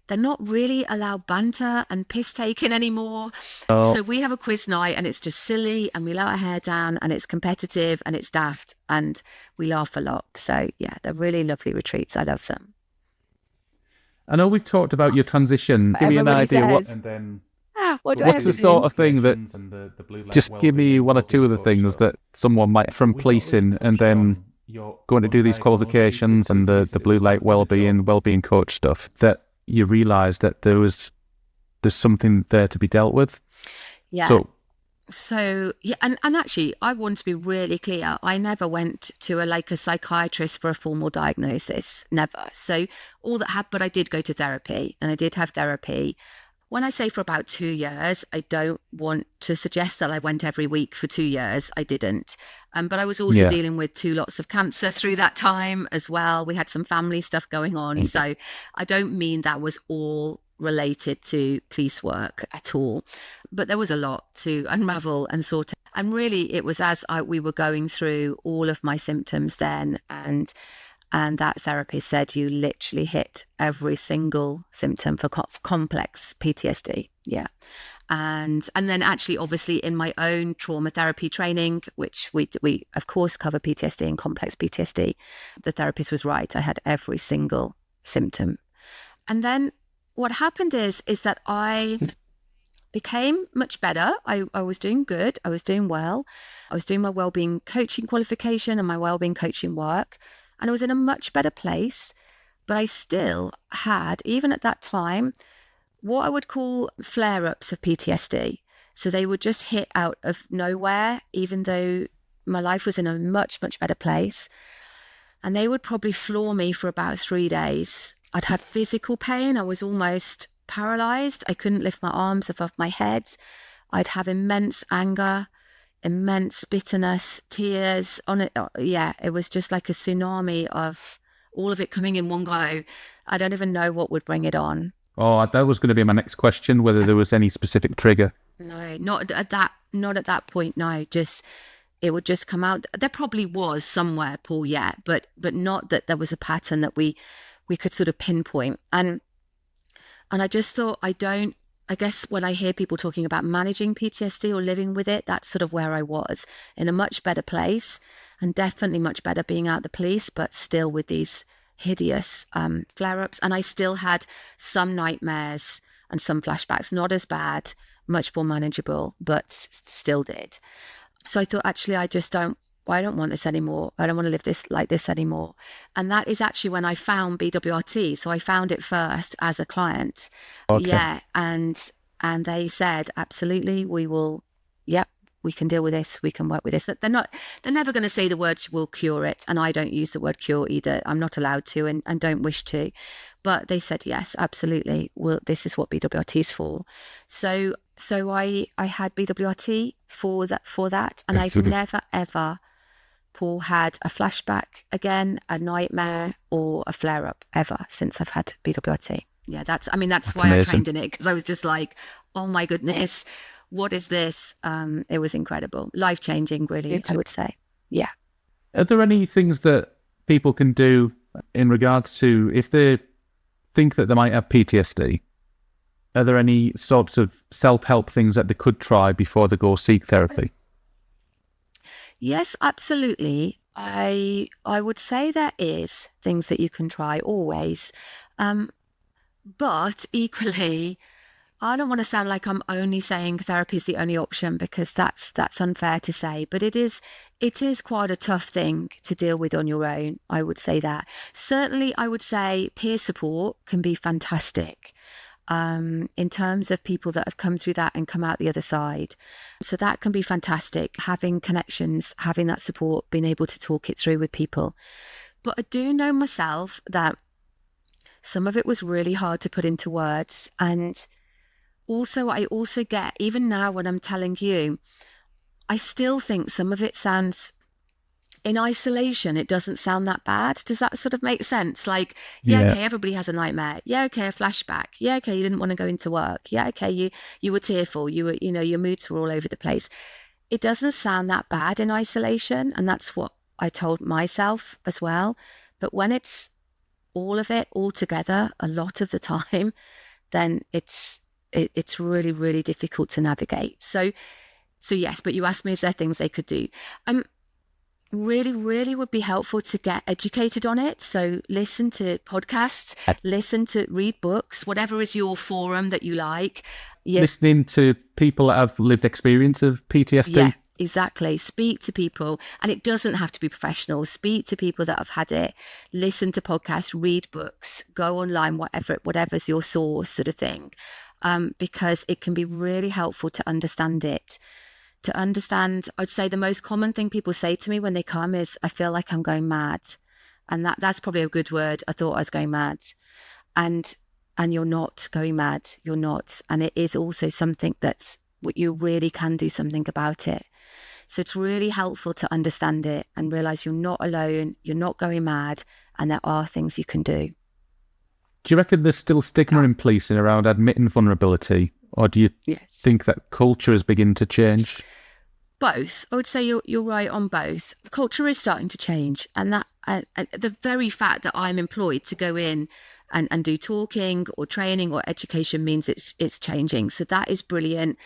[SPEAKER 1] They're not really allowed banter and piss taking anymore. Oh. So we have a quiz night, and it's just silly, and we let our hair down, and it's competitive, and it's daft, and we laugh a lot. So yeah, they're really lovely retreats. I love them.
[SPEAKER 2] I know we've talked about your transition. Give me an idea what's the sort of thing that just give me one or two of the things that someone might from policing and then going to do these qualifications and the blue light wellbeing coach stuff, that you realise that there's something there to be dealt with.
[SPEAKER 1] Yeah. So yeah, and actually, I want to be really clear. I never went to a psychiatrist for a formal diagnosis, never. So but I did go to therapy, and I did have therapy When I say for about 2 years, I don't want to suggest that I went every week for 2 years. I didn't. But I was also dealing with 2 lots of cancer through that time as well. We had some family stuff going on. So I don't mean that was all related to police work at all. But there was a lot to unravel and sort out. And really, it was as we were going through all of my symptoms then, and that therapist said you literally hit every single symptom for complex PTSD. Yeah. And then actually, obviously, in my own trauma therapy training, which we of course cover PTSD and complex PTSD, the therapist was right. I had every single symptom. And then what happened is that I became much better. I was doing good. I was doing well. I was doing my wellbeing coaching qualification and my wellbeing coaching work. And I was in a much better place. But I still had, even at that time, what I would call flare-ups of PTSD. So they would just hit out of nowhere, even though my life was in a much, much better place. And they would probably floor me for about 3 days. I'd have physical pain. I was almost paralyzed. I couldn't lift my arms above my head. I'd have immense anger, immense bitterness, tears on it. Yeah, it was just like a tsunami of all of it coming in one go. I don't even know what would bring it on.
[SPEAKER 2] Oh, that was going to be my next question, whether there was any specific trigger.
[SPEAKER 1] No, not at that point. No, just it would just come out. There probably was somewhere, Paul, yeah, but not that there was a pattern that we could sort of pinpoint. And I just thought, I guess when I hear people talking about managing PTSD or living with it, that's sort of where I was, in a much better place, and definitely much better being out the police, but still with these hideous flare-ups. And I still had some nightmares and some flashbacks, not as bad, much more manageable, but still did. So I thought, actually, I don't want this anymore. I don't want to live like this anymore. And that is actually when I found BWRT. So I found it first as a client. Okay. Yeah. And they said, absolutely, we will, yep, we can deal with this. We can work with this. They're never going to say the words will cure it. And I don't use the word cure either. I'm not allowed to and don't wish to. But they said, yes, absolutely. Well, this is what BWRT is for. So I had BWRT for that. And I've never, ever, Paul, had a flashback again, a nightmare, or a flare-up ever since I've had BWRT. Yeah, that's why amazing. I trained in it, because I was just like, oh my goodness, what is this? It was incredible, life-changing, really, I would say. Yeah.
[SPEAKER 2] Are there any things that people can do in regards to, if they think that they might have PTSD, are there any sorts of self-help things that they could try before they go seek therapy?
[SPEAKER 1] Yes, absolutely. I would say there is things that you can try always. But equally, I don't want to sound like I'm only saying therapy is the only option, because that's unfair to say. But it is quite a tough thing to deal with on your own. I would say that. Certainly, I would say peer support can be fantastic. In terms of people that have come through that and come out the other side. So that can be fantastic, having connections, having that support, being able to talk it through with people. But I do know myself that some of it was really hard to put into words. And I also get, even now when I'm telling you, I still think some of it sounds, in isolation, it doesn't sound that bad. Does that sort of make sense? Like, yeah, okay, everybody has a nightmare. Yeah, okay, a flashback. Yeah, okay, you didn't want to go into work. Yeah, okay, you were tearful. You were, your moods were all over the place. It doesn't sound that bad in isolation, and that's what I told myself as well. But when it's all of it all together, a lot of the time, then it's really, really difficult to navigate. So yes, but you asked me, is there things they could do? Really, really would be helpful to get educated on it. So listen to podcasts, read books, whatever is your forum that you like. Yeah.
[SPEAKER 2] Listening to people that have lived experience of PTSD.
[SPEAKER 1] Yeah, exactly. Speak to people, and it doesn't have to be professional. Speak to people that have had it. Listen to podcasts, read books, go online, whatever's your source, sort of thing, because it can be really helpful to understand it. I'd say the most common thing people say to me when they come is, I feel like I'm going mad. And that's probably a good word. I thought I was going mad. And and you're not going mad. You're not. And it is also something that's what you really can do something about it. So it's really helpful to understand it and realize you're not alone, you're not going mad, and there are things you can do.
[SPEAKER 2] Do you reckon there's still stigma in policing around admitting vulnerability, or do you think that culture is beginning to change?
[SPEAKER 1] Both. I would say you're right on both. The culture is starting to change, and that the very fact that I'm employed to go in and do talking or training or education means it's changing. So that is brilliant,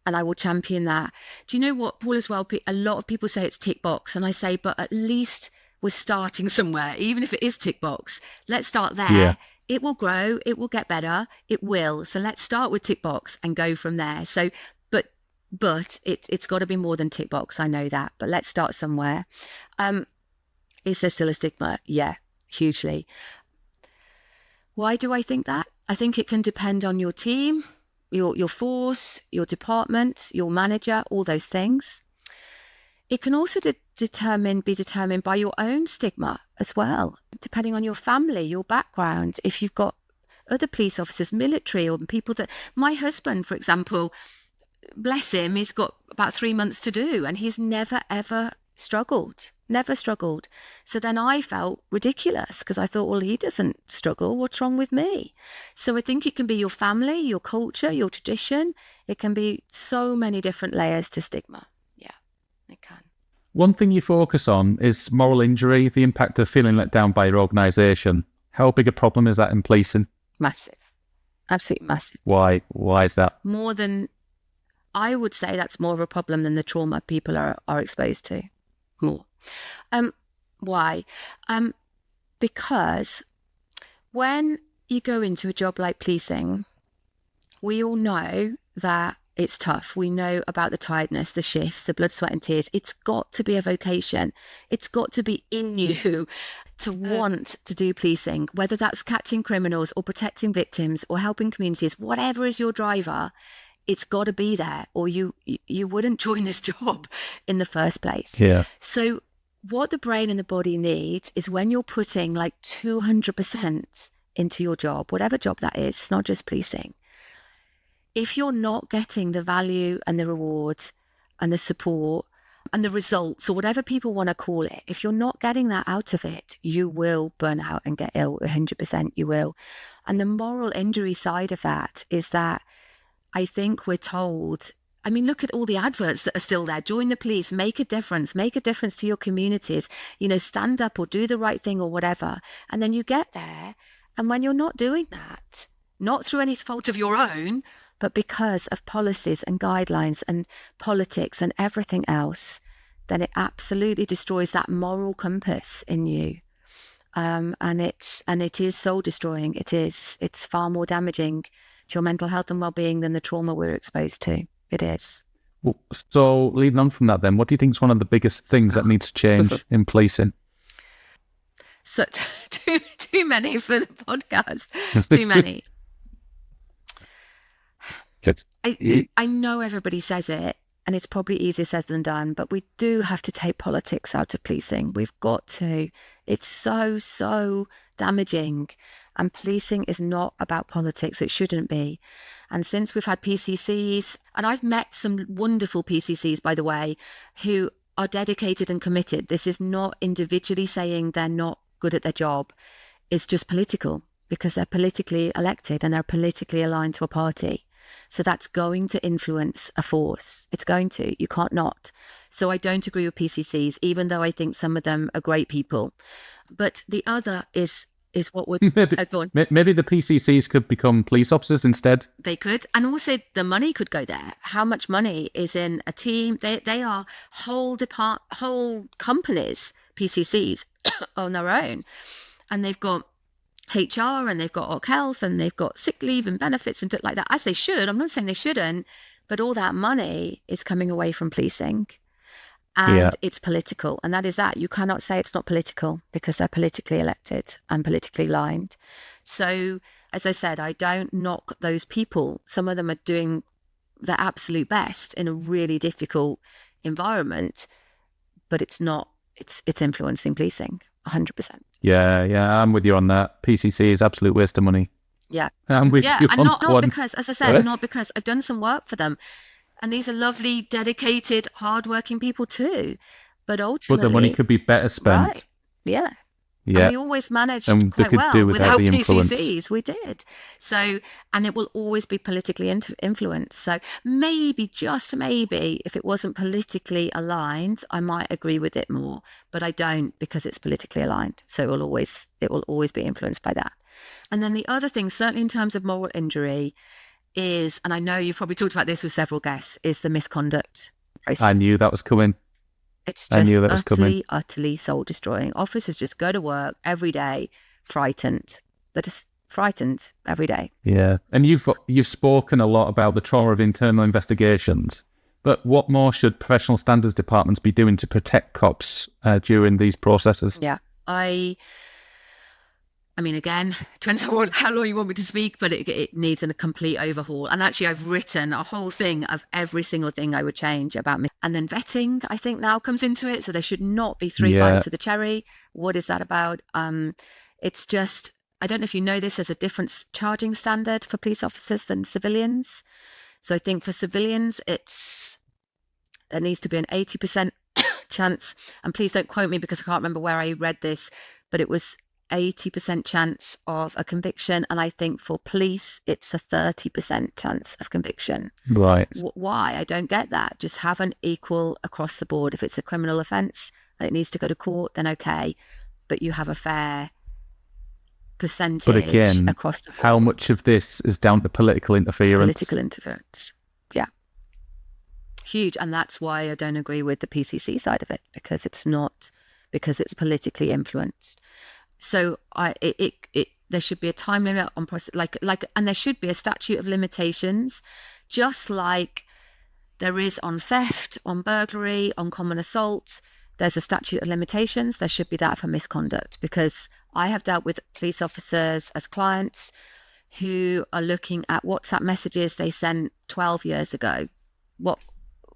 [SPEAKER 1] and I will champion that. Do you know what, Paul, as well? A lot of people say it's tick box, and I say, but at least we're starting somewhere, even if it is tick box. Let's start there. Yeah. It will grow. It will get better. It will. So let's start with tick box and go from there. So, but it's got to be more than tick box. I know that, but let's start somewhere. Is there still a stigma? Yeah, hugely. Why do I think that? I think it can depend on your team, your force, your department, your manager, all those things. It can also be determined by your own stigma as well, depending on your family, your background. If you've got other police officers, military, or people that... My husband, for example, bless him, he's got about 3 months to do, and he's never, ever struggled. Never struggled. So then I felt ridiculous because I thought, well, he doesn't struggle. What's wrong with me? So I think it can be your family, your culture, your tradition. It can be so many different layers to stigma. Yeah, it can.
[SPEAKER 2] One thing you focus on is moral injury, the impact of feeling let down by your organisation. How big a problem is that in policing?
[SPEAKER 1] Massive. Absolutely massive.
[SPEAKER 2] Why? Why is that?
[SPEAKER 1] More than... I would say that's more of a problem than the trauma people are exposed to. More. Why? Because when you go into a job like policing, we all know that it's tough. We know about the tiredness, the shifts, the blood, sweat and tears. It's got to be a vocation. It's got to be in you to want to do policing, whether that's catching criminals or protecting victims or helping communities, whatever is your driver. It's got to be there, or you wouldn't join this job in the first place.
[SPEAKER 2] Yeah.
[SPEAKER 1] So what the brain and the body needs is when you're putting like 200% into your job, whatever job that is, it's not just policing. If you're not getting the value and the rewards and the support and the results, or whatever people want to call it, if you're not getting that out of it, you will burn out and get ill. 100% you will. And the moral injury side of that is that I think we're told, I mean, look at all the adverts that are still there. Join the police, make a difference to your communities, stand up or do the right thing or whatever. And then you get there. And when you're not doing that, not through any fault of your own, but because of policies and guidelines and politics and everything else, then it absolutely destroys that moral compass in you. And it is soul destroying. It's far more damaging to your mental health and well-being than the trauma we're exposed to. It is.
[SPEAKER 2] Well, so leading on from that then, what do you think is one of the biggest things that needs to change in policing?
[SPEAKER 1] So too many for the podcast. Too many. I know everybody says it, and it's probably easier said than done, but we do have to take politics out of policing. We've got to. It's so damaging. And policing is not about politics. It shouldn't be. And since we've had PCCs, and I've met some wonderful PCCs, by the way, who are dedicated and committed. This is not individually saying they're not good at their job. It's just political, because they're politically elected and they're politically aligned to a party. So that's going to influence a force. It's going to. You can't not. So I don't agree with PCCs, even though I think some of them are great people. But the other is what would go on.
[SPEAKER 2] Maybe the PCCs could become police officers instead.
[SPEAKER 1] They could, and also the money could go there. How much money is in a team? They are whole companies, PCCs, on their own, and they've got HR and they've got OC health and they've got sick leave and benefits and like that, as they should. I'm not saying they shouldn't, but all that money is coming away from policing. And it's political. And that is that. You cannot say it's not political because they're politically elected and politically aligned. So, as I said, I don't knock those people. Some of them are doing their absolute best in a really difficult environment, but it's not, it's influencing policing 100%.
[SPEAKER 2] Yeah, I'm with you on that. PCC is absolute waste of money.
[SPEAKER 1] Yeah.
[SPEAKER 2] I'm with you
[SPEAKER 1] and
[SPEAKER 2] on
[SPEAKER 1] not
[SPEAKER 2] that one.
[SPEAKER 1] because, as I said, not because I've done some work for them. And these are lovely, dedicated, hardworking people too. But ultimately,
[SPEAKER 2] But the money could be better spent.
[SPEAKER 1] Right. Yeah. And
[SPEAKER 2] Yeah.
[SPEAKER 1] we always managed
[SPEAKER 2] And they
[SPEAKER 1] quite
[SPEAKER 2] could do
[SPEAKER 1] well
[SPEAKER 2] without
[SPEAKER 1] without
[SPEAKER 2] the influence.
[SPEAKER 1] PCCs. We did. So, and it will always be politically influenced. So maybe, just maybe, if it wasn't politically aligned, I might agree with it more. But I don't, because it's politically aligned. So it will always be influenced by that. And then the other thing, certainly in terms of moral injury, is, and I know you've probably talked about this with several guests, is the misconduct process.
[SPEAKER 2] I knew that was coming.
[SPEAKER 1] It's just
[SPEAKER 2] utterly,
[SPEAKER 1] utterly soul destroying. Officers just go to work every day, frightened. They're just frightened every day.
[SPEAKER 2] Yeah. And you've spoken a lot about the trauma of internal investigations. But what more should professional standards departments be doing to protect cops during these processes?
[SPEAKER 1] Yeah. I mean, again, depends on how long you want me to speak, but it needs a complete overhaul. And actually, I've written a whole thing of every single thing I would change about me. And then vetting, I think, now comes into it. So there should not be three bites of the cherry. What is that about? It's just, I don't know if you know this, there's a different charging standard for police officers than civilians. So I think for civilians, there needs to be an 80% chance. And please don't quote me because I can't remember where I read this, but it was 80% chance of a conviction, and I think for police it's a 30% chance of conviction.
[SPEAKER 2] Right.
[SPEAKER 1] Why? I don't get that. Just have an equal across the board. If it's a criminal offence and it needs to go to court, then okay, but you have a fair percentage.
[SPEAKER 2] But again,
[SPEAKER 1] across the board.
[SPEAKER 2] How much of this is down to political interference?
[SPEAKER 1] Political interference, yeah, huge. And that's why I don't agree with the PCC side of it, because it's politically influenced. So there should be a time limit on process, and there should be a statute of limitations, just like there is on theft, on burglary, on common assault. There's a statute of limitations. There should be that for misconduct, because I have dealt with police officers as clients who are looking at WhatsApp messages they sent 12 years ago.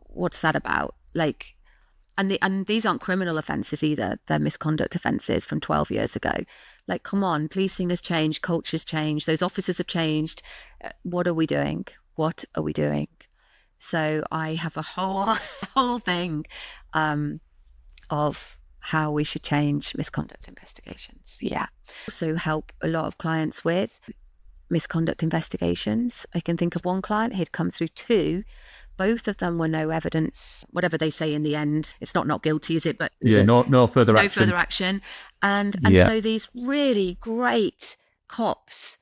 [SPEAKER 1] What's that about? And these aren't criminal offences either. They're misconduct offences from 12 years ago. Come on, policing has changed, culture's changed, those officers have changed. What are we doing? So I have a whole thing of how we should change misconduct investigations. Yeah. Also help a lot of clients with misconduct investigations. I can think of one client, he'd come through two. Both of them were no evidence, whatever they say in the end. It's not guilty, is it? But
[SPEAKER 2] no further action.
[SPEAKER 1] No further action. And so these really great cops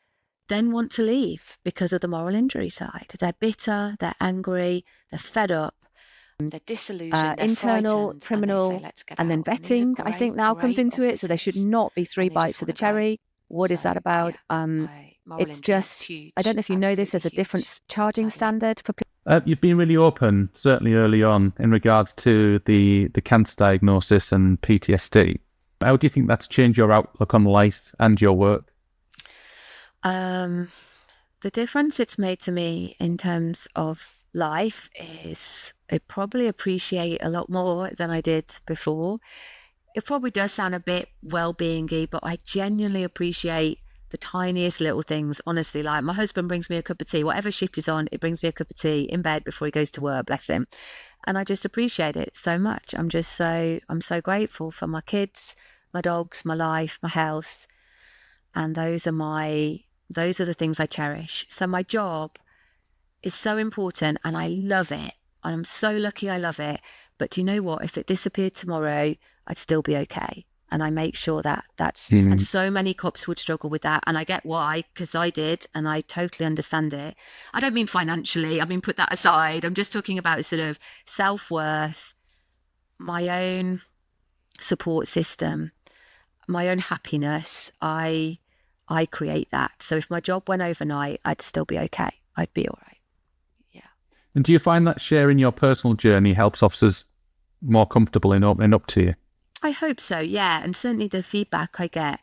[SPEAKER 1] then want to leave because of the moral injury side. They're bitter, they're angry, they're fed up. They're disillusioned,
[SPEAKER 3] internal, criminal, and then vetting, I think, now comes into it. So there should not be three bites of the cherry. What is that about? It's just, I don't know if you know this, there's a different charging standard for people.
[SPEAKER 2] You've been really open, certainly early on, in regards to the cancer diagnosis and PTSD. How do you think that's changed your outlook on life and your work?
[SPEAKER 1] The difference it's made to me in terms of life is I probably appreciate a lot more than I did before. It probably does sound a bit well-being-y, but I genuinely appreciate the tiniest little things, honestly. Like my husband brings me a cup of tea, whatever shift he's on, it brings me a cup of tea in bed before he goes to work, bless him. And I just appreciate it so much. I'm so grateful for my kids, my dogs, my life, my health. And those are the things I cherish. So my job is so important and I love it. And I'm so lucky I love it. But do you know what? If it disappeared tomorrow, I'd still be okay. And I make sure that's, and so many cops would struggle with that. And I get why, because I did, and I totally understand it. I don't mean financially, I mean, put that aside. I'm just talking about sort of self-worth, my own support system, my own happiness. I create that. So if my job went overnight, I'd still be okay. I'd be all right. Yeah.
[SPEAKER 2] And do you find that sharing your personal journey helps officers more comfortable in opening up to you?
[SPEAKER 1] I hope so, yeah. And certainly the feedback I get,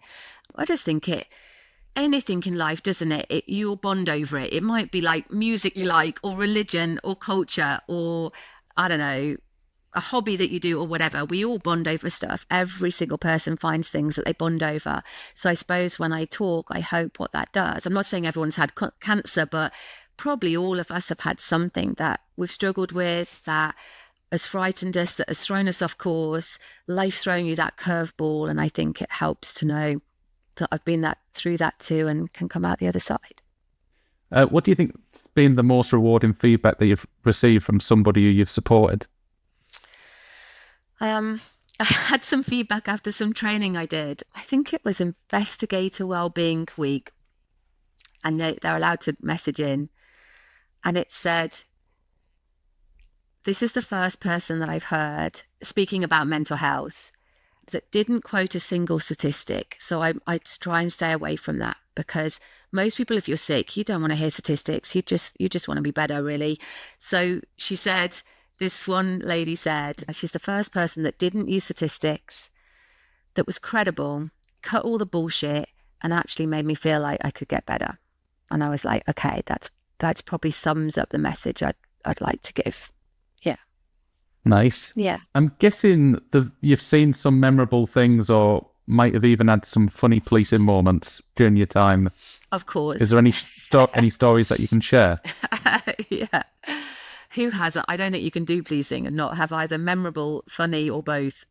[SPEAKER 1] I just think anything in life, doesn't it? You'll bond over it. It might be like music you like, or religion, or culture, or I don't know, a hobby that you do or whatever, we all bond over stuff. Every single person finds things that they bond over. So I suppose when I talk, I hope what that does. I'm not saying everyone's had cancer, but probably all of us have had something that we've struggled with, that has frightened us, that has thrown us off course, life throwing you that curveball. And I think it helps to know that I've been through that too and can come out the other side.
[SPEAKER 2] What do you think has been the most rewarding feedback that you've received from somebody who you've supported?
[SPEAKER 1] I had some feedback after some training I did. I think it was Investigator Wellbeing Week, and they're allowed to message in, and it said, "This is the first person that I've heard speaking about mental health that didn't quote a single statistic." So I try and stay away from that, because most people, if you're sick, you don't want to hear statistics. You just want to be better, really. So she said, this one lady said, she's the first person that didn't use statistics, that was credible, cut all the bullshit, and actually made me feel like I could get better. And I was like, okay, that's probably sums up the message I'd like to give. Yeah.
[SPEAKER 2] Nice.
[SPEAKER 1] Yeah.
[SPEAKER 2] I'm guessing you've seen some memorable things, or might have even had some funny policing moments during your time.
[SPEAKER 1] Of course.
[SPEAKER 2] Is there any stories that you can share?
[SPEAKER 1] Yeah. Who hasn't? I don't think you can do policing and not have either memorable, funny, or both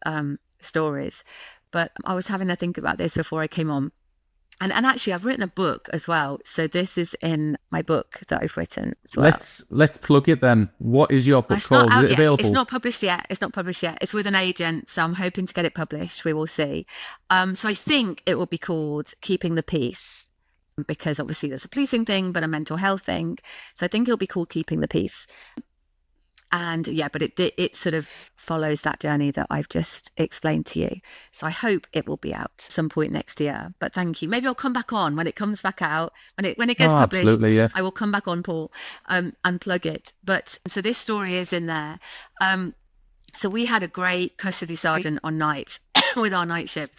[SPEAKER 1] stories. But I was having to think about this before I came on. And actually, I've written a book as well. So this is in my book that I've written as well.
[SPEAKER 2] Let's plug it then. What is your book called? Is it available?
[SPEAKER 1] It's not published yet. It's with an agent. So I'm hoping to get it published. We will see. So I think it will be called Keeping the Peace, because obviously there's a policing thing, but a mental health thing. So I think it'll be called Keeping the Peace. And yeah, but it sort of follows that journey that I've just explained to you. So I hope it will be out some point next year. But thank you. Maybe I'll come back on when it comes back out, when it gets published.
[SPEAKER 2] Absolutely, yeah.
[SPEAKER 1] I will come back on, Paul, and plug it. But so this story is in there. So we had a great custody sergeant on night with our night shift.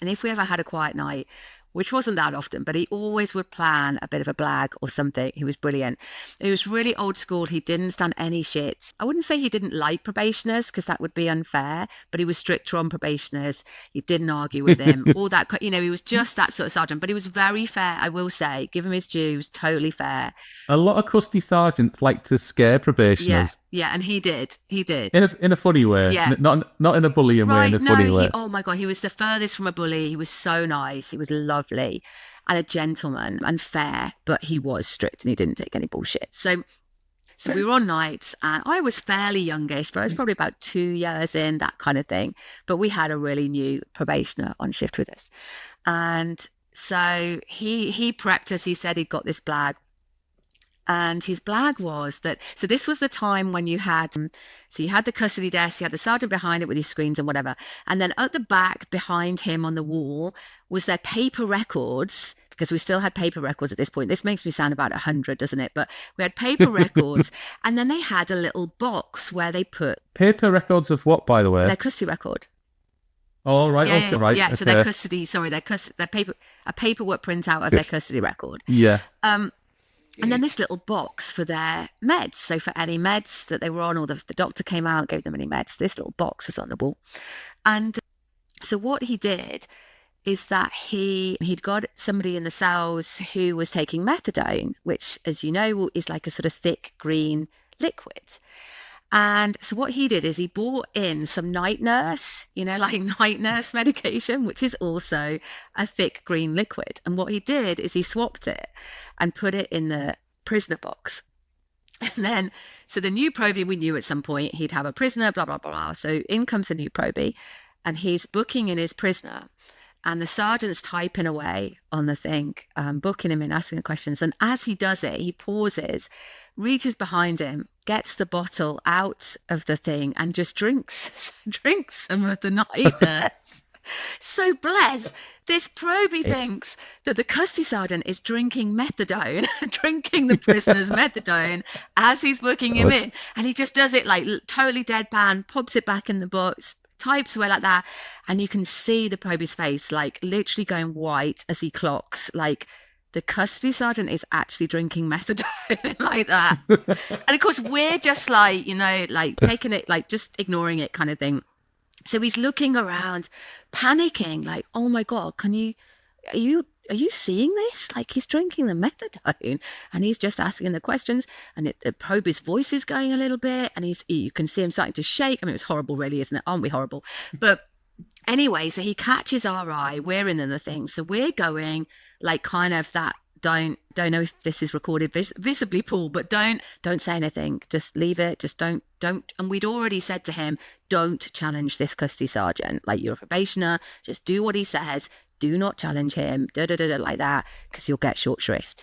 [SPEAKER 1] And if we ever had a quiet night, which wasn't that often, but he always would plan a bit of a blag or something. He was brilliant. He was really old school. He didn't stand any shit. I wouldn't say he didn't like probationers, because that would be unfair, but he was stricter on probationers. You didn't argue with him. All that, he was just that sort of sergeant, but he was very fair, I will say. Give him his due. He was totally fair.
[SPEAKER 2] A lot of custody sergeants like to scare probationers.
[SPEAKER 1] Yeah, and he did.
[SPEAKER 2] In a funny way.
[SPEAKER 1] Yeah.
[SPEAKER 2] Not in a bullying way, in a funny way.
[SPEAKER 1] Oh my God, he was the furthest from a bully. He was so nice. He was lovely and a gentleman and fair, but he was strict and he didn't take any bullshit. So we were on nights, and I was fairly youngish, but I was probably about 2 years in, that kind of thing. But we had a really new probationer on shift with us. And so he prepped us. He said he'd got this blag. And his blag was that, so this was the time when you had the custody desk, you had the sergeant behind it with his screens and whatever. And then at the back behind him on the wall was their paper records, because we still had paper records at this point. This makes me sound about 100, doesn't it? But we had paper records. And then they had a little box where they put...
[SPEAKER 2] Paper records of what, by the way?
[SPEAKER 1] Their custody record.
[SPEAKER 2] Oh, right.
[SPEAKER 1] Yeah,
[SPEAKER 2] right.
[SPEAKER 1] Yeah,
[SPEAKER 2] okay.
[SPEAKER 1] so their paperwork printout of their custody record.
[SPEAKER 2] Yeah.
[SPEAKER 1] And then this little box for their meds. So for any meds that they were on, or the doctor came out and gave them any meds, this little box was on the wall. And so what he did is that he'd got somebody in the cells who was taking methadone, which, as you know, is like a sort of thick green liquid. And so what he did is he bought in some night nurse, like night nurse medication, which is also a thick green liquid. And what he did is he swapped it and put it in the prisoner box. And then, so the new probie, we knew at some point he'd have a prisoner, blah, blah, blah. So in comes the new probie, and he's booking in his prisoner. And the sergeant's typing away on the thing, booking him in, asking the questions. And as he does it, he pauses, reaches behind him, gets the bottle out of the thing, and just drinks some of the night nurse. So bless, this probie thinks that the custody sergeant is drinking methadone, drinking the prisoner's methadone as he's booking him in. And he just does it like totally deadpan, pops it back in the box, types away like that. And you can see the probie's face, like literally going white as he clocks, like the custody sergeant is actually drinking methadone like that. And of course, we're just like, like taking it, like just ignoring it kind of thing. So he's looking around, panicking, like, oh my God, are you seeing this? Like, he's drinking the methadone and he's just asking the questions, and Proby's voice is going a little bit, and you can see him starting to shake. I mean, it's horrible, really, isn't it? Aren't we horrible? But anyway, so he catches our eye. We're in the thing. So we're going like kind of that, don't know if this is recorded visibly, Paul, but don't say anything. Just leave it. Just don't. And we'd already said to him, don't challenge this custody sergeant. Like, you're a probationer. Just do what he says. Do not challenge him. Like that, because you'll get short shrift.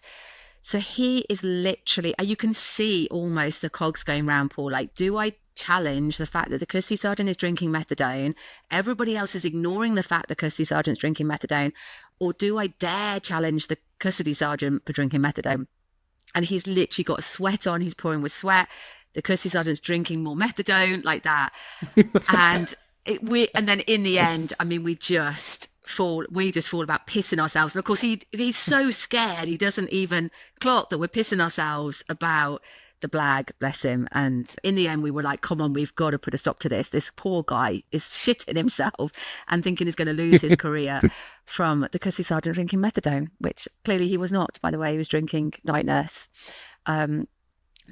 [SPEAKER 1] So he is literally, you can see almost the cogs going round, Paul. Like, do I challenge the fact that the custody sergeant is drinking methadone? Everybody else is ignoring the fact the custody sergeant's drinking methadone. Or do I dare challenge the custody sergeant for drinking methadone? And he's literally got a sweat on. He's pouring with sweat. The custody sergeant's drinking more methadone, like that. And then in the end, I mean, we just fall about pissing ourselves. And of course, he's so scared, he doesn't even clock that we're pissing ourselves about the blag, bless him. And in the end, we were like, come on, we've got to put a stop to this. This poor guy is shitting himself and thinking he's going to lose his career from the custody sergeant drinking methadone, which clearly he was not, by the way. He was drinking night nurse that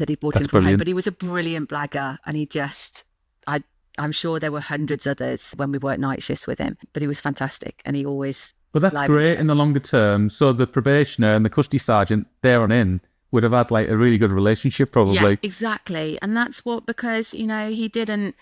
[SPEAKER 1] he brought in from home. But he was a brilliant blagger, and I'm sure there were hundreds of others when we worked night shifts with him, but he was fantastic, and he always...
[SPEAKER 2] But that's great in the longer term. So the probationer and the custody sergeant there on in would have had like a really good relationship, probably.
[SPEAKER 1] Yeah, exactly. And that's because, he didn't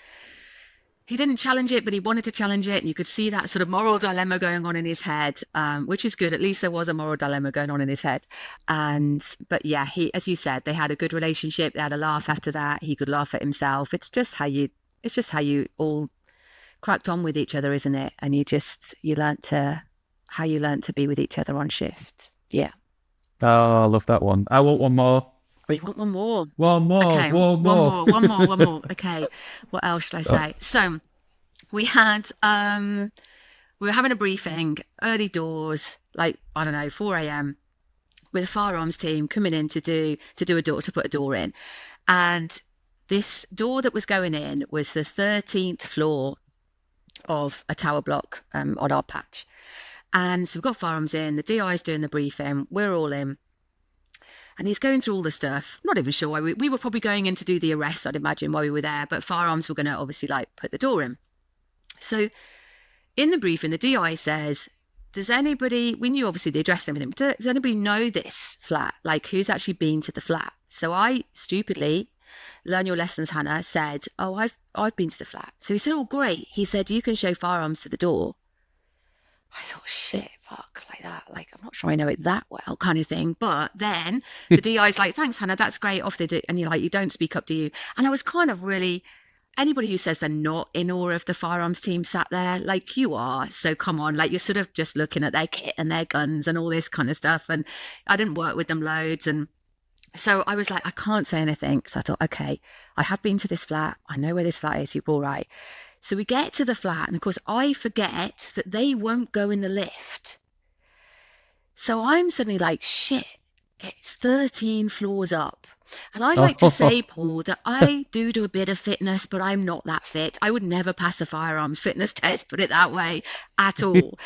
[SPEAKER 1] challenge it, but he wanted to challenge it. And you could see that sort of moral dilemma going on in his head, which is good. At least there was a moral dilemma going on in his head. But yeah, as you said, they had a good relationship. They had a laugh after that. He could laugh at himself. It's just how you all cracked on with each other, isn't it? And you learnt to be with each other on shift. Yeah.
[SPEAKER 2] Oh, I love that one. I want one more.
[SPEAKER 1] You want one more?
[SPEAKER 2] One more.
[SPEAKER 1] Okay,
[SPEAKER 2] one
[SPEAKER 1] more. Okay. What else should I say? So we had, we were having a briefing, early doors, like, I don't know, 4 a.m. with a firearms team coming in to put a door in. And this door that was going in was the 13th floor of a tower block on our patch. And so we've got firearms in, the DI is doing the briefing, we're all in. And he's going through all the stuff. Not even sure why we were probably going in to do the arrest, I'd imagine, while we were there. But firearms were going to obviously put the door in. So in the briefing, the DI says, does anybody, we knew obviously the address and everything, does anybody know this flat? Like, who's actually been to the flat? So I stupidly, learn your lessons, Hannah, said, oh, I've been to the flat. So he said, oh, great. He said, you can show firearms to the door. I thought, shit, fuck, like that. Like, I'm not sure I know it that well, kind of thing. But then the DI's like, thanks, Hannah, that's great. Off they do. And you're like, you don't speak up, do you? And I was kind of really, anybody who says they're not in awe of the firearms team sat there, like, you are. So come on, like, you're sort of just looking at their kit and their guns and all this kind of stuff. And I didn't work with them loads. And so I was like, I can't say anything. So I thought, okay, I have been to this flat. I know where this flat is. You're all right. So we get to the flat, and of course I forget that they won't go in the lift. So I'm suddenly like, shit, it's 13 floors up. And I'd like to say, Paul, that I do a bit of fitness, but I'm not that fit. I would never pass a firearms fitness test, put it that way, at all.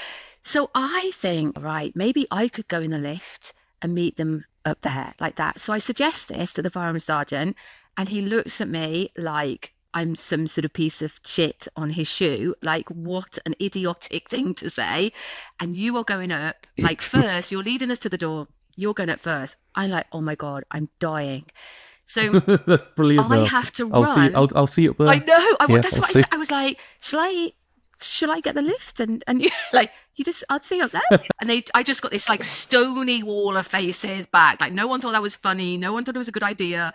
[SPEAKER 1] So I think, right, maybe I could go in the lift and meet them up there like that. So I suggest this to the firearms sergeant, and he looks at me like I'm some sort of piece of shit on his shoe. Like, what an idiotic thing to say. And you are going up, like, first, you're leading us to the door. You're going up first. I'm like, oh my God, I'm dying. So
[SPEAKER 2] that's brilliant.
[SPEAKER 1] I have to run.
[SPEAKER 2] I'll see you up there.
[SPEAKER 1] I know. That's what I said. I was like, shall I get the lift? And you like, I'd see you up there. And I just got this like stony wall of faces back. Like, no one thought that was funny. No one thought it was a good idea.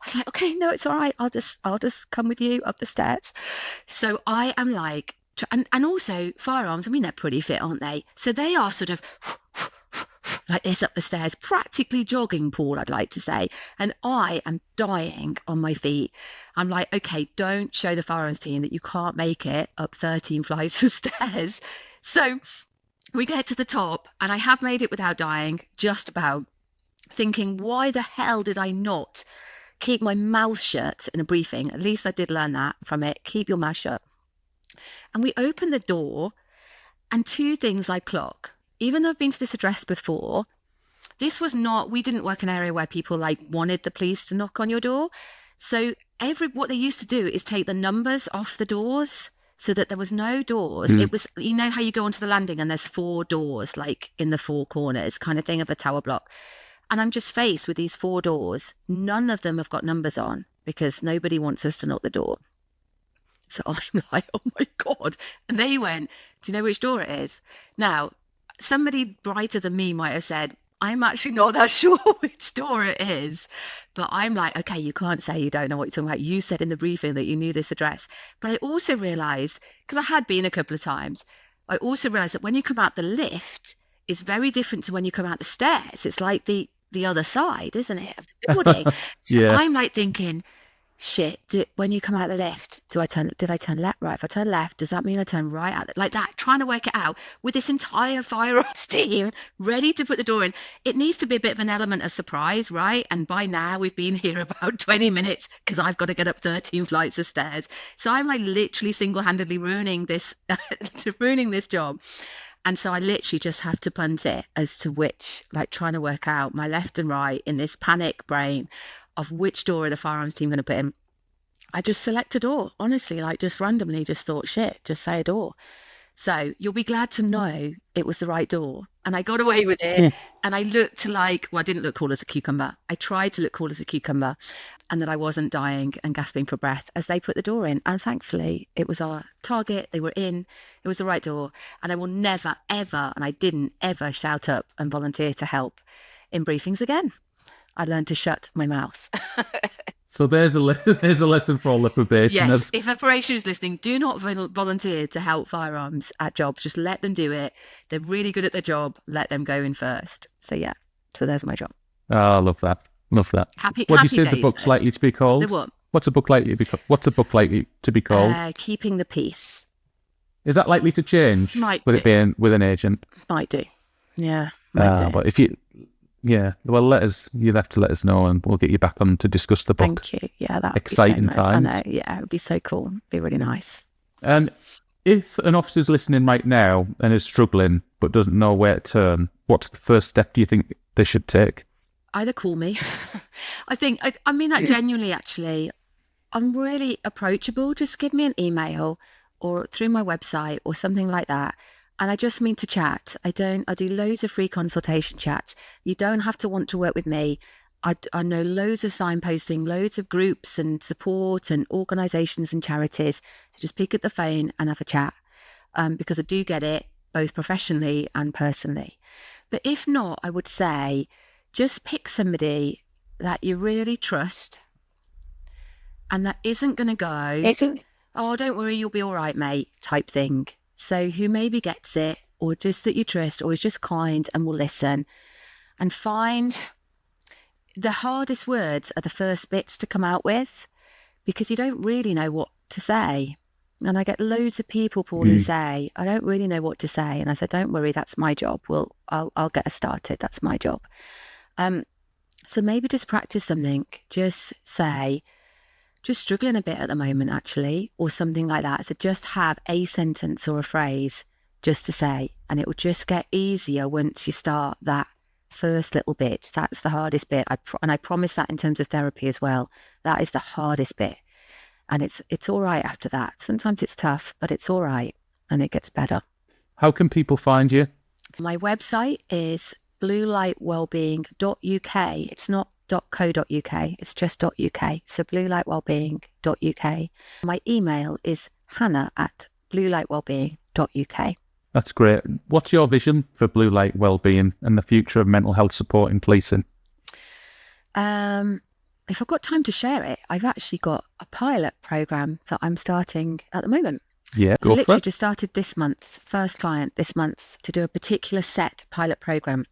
[SPEAKER 1] I was like, okay, no, it's all right. I'll just come with you up the stairs. So I am like, and also firearms, I mean, they're pretty fit, aren't they? So they are sort of like this up the stairs, practically jogging, Paul, I'd like to say. And I am dying on my feet. I'm like, okay, don't show the firearms team that you can't make it up 13 flights of stairs. So we get to the top, and I have made it without dying, just about, thinking, why the hell did I not keep my mouth shut in a briefing? At least I did learn that from it. Keep your mouth shut. And we open the door, and two things I clock. Even though I've been to this address before, this was not, we didn't work in an area where people like wanted the police to knock on your door. So what they used to do is take the numbers off the doors so that there was no doors. It was, you know how you go onto the landing and there's 4 doors, like in the 4 corners kind of thing of a tower block. And I'm just faced with these 4 doors. None of them have got numbers on because nobody wants us to knock the door. So I'm like, oh my God. And they went, do you know which door it is? Now, somebody brighter than me might have said, I'm actually not that sure which door it is. But I'm like, okay, you can't say you don't know what you're talking about. You said in the briefing that you knew this address. But I also realised, because I had been a couple of times, I also realised that when you come out the lift, it's very different to when you come out the stairs. It's like the other side, isn't it, of the building? So
[SPEAKER 2] Yeah.
[SPEAKER 1] I'm like thinking, shit, when you come out the lift, did I turn left, right? If I turn left, does that mean I turn right out? Like that, trying to work it out with this entire firearms team ready to put the door in. It needs to be a bit of an element of surprise, right? And by now we've been here about 20 minutes because I've got to get up 13 flights of stairs. So I'm like literally single-handedly ruining this job. And so I literally just have to punt it as to which, like trying to work out my left and right in this panic brain of which door are the firearms team going to put in. I just select a door, honestly, like just randomly just thought, shit, just say a door. So you'll be glad to know it was the right door. And I got away with it. And I looked like, well, I didn't look cool as a cucumber. I tried to look cool as a cucumber, and that I wasn't dying and gasping for breath as they put the door in. And thankfully, it was our target. They were in. It was the right door. And I will never, ever, and I didn't ever shout up and volunteer to help in briefings again. I learned to shut my mouth.
[SPEAKER 2] So there's a lesson for all the probationers.
[SPEAKER 1] Yes, if a probationer is listening, do not volunteer to help firearms at jobs. Just let them do it. They're really good at their job. Let them go in first. So yeah, so there's my job.
[SPEAKER 2] Oh, I love that. Love that.
[SPEAKER 1] Happy
[SPEAKER 2] What do you
[SPEAKER 1] happy
[SPEAKER 2] say the
[SPEAKER 1] days,
[SPEAKER 2] book's
[SPEAKER 1] though.
[SPEAKER 2] likely to be called?
[SPEAKER 1] The what?
[SPEAKER 2] What's the book likely to be called?
[SPEAKER 1] Keeping the Peace.
[SPEAKER 2] Is that likely to change
[SPEAKER 1] Might
[SPEAKER 2] with
[SPEAKER 1] do.
[SPEAKER 2] it being with an agent?
[SPEAKER 1] Might do. Yeah, might do.
[SPEAKER 2] But if you, well, you'll have to let us know, and we'll get you back on to discuss the book.
[SPEAKER 1] Thank you. Yeah, that would
[SPEAKER 2] Exciting
[SPEAKER 1] be so nice.
[SPEAKER 2] times.
[SPEAKER 1] I know. Yeah, it would be so cool. It'd be really nice.
[SPEAKER 2] And if an officer's listening right now and is struggling but doesn't know where to turn, what's the first step do you think they should take?
[SPEAKER 1] Either call me. I mean that genuinely, actually. I'm really approachable. Just give me an email or through my website or something like that. And I just mean to chat. I do loads of free consultation chats. You don't have to want to work with me. I know loads of signposting, loads of groups and support and organisations and charities. So just pick up the phone and have a chat, because I do get it both professionally and personally. But if not, I would say just pick somebody that you really trust and that isn't going to go, oh, don't worry, you'll be all right, mate, type thing. So who maybe gets it, or just that you trust, or is just kind and will listen. And find the hardest words are the first bits to come out with, because you don't really know what to say. And I get loads of people, Paul, who say, I don't really know what to say. And I said, don't worry, that's my job. Well, I'll get us started. That's my job. So maybe just practice something. Just say, just struggling a bit at the moment, actually, or something like that. So just have a sentence or a phrase just to say, and it will just get easier once you start that first little bit. That's the hardest bit. And I promise that in terms of therapy as well. That is the hardest bit. And it's all right after that. Sometimes it's tough, but it's all right, and it gets better.
[SPEAKER 2] How can people find you? My
[SPEAKER 1] website is bluelightwellbeing.uk. It's not .co.uk, it's just .uk. So bluelightwellbeing.uk. My email is hannah@bluelightwellbeing.uk.
[SPEAKER 2] That's great. What's your vision for Blue Light Wellbeing and the future of mental health support in policing?
[SPEAKER 1] If I've got time to share it, I've actually got a pilot program that I'm starting at the moment.
[SPEAKER 2] Yeah,
[SPEAKER 1] so literally just started this month, first client this month, to do a particular set pilot program.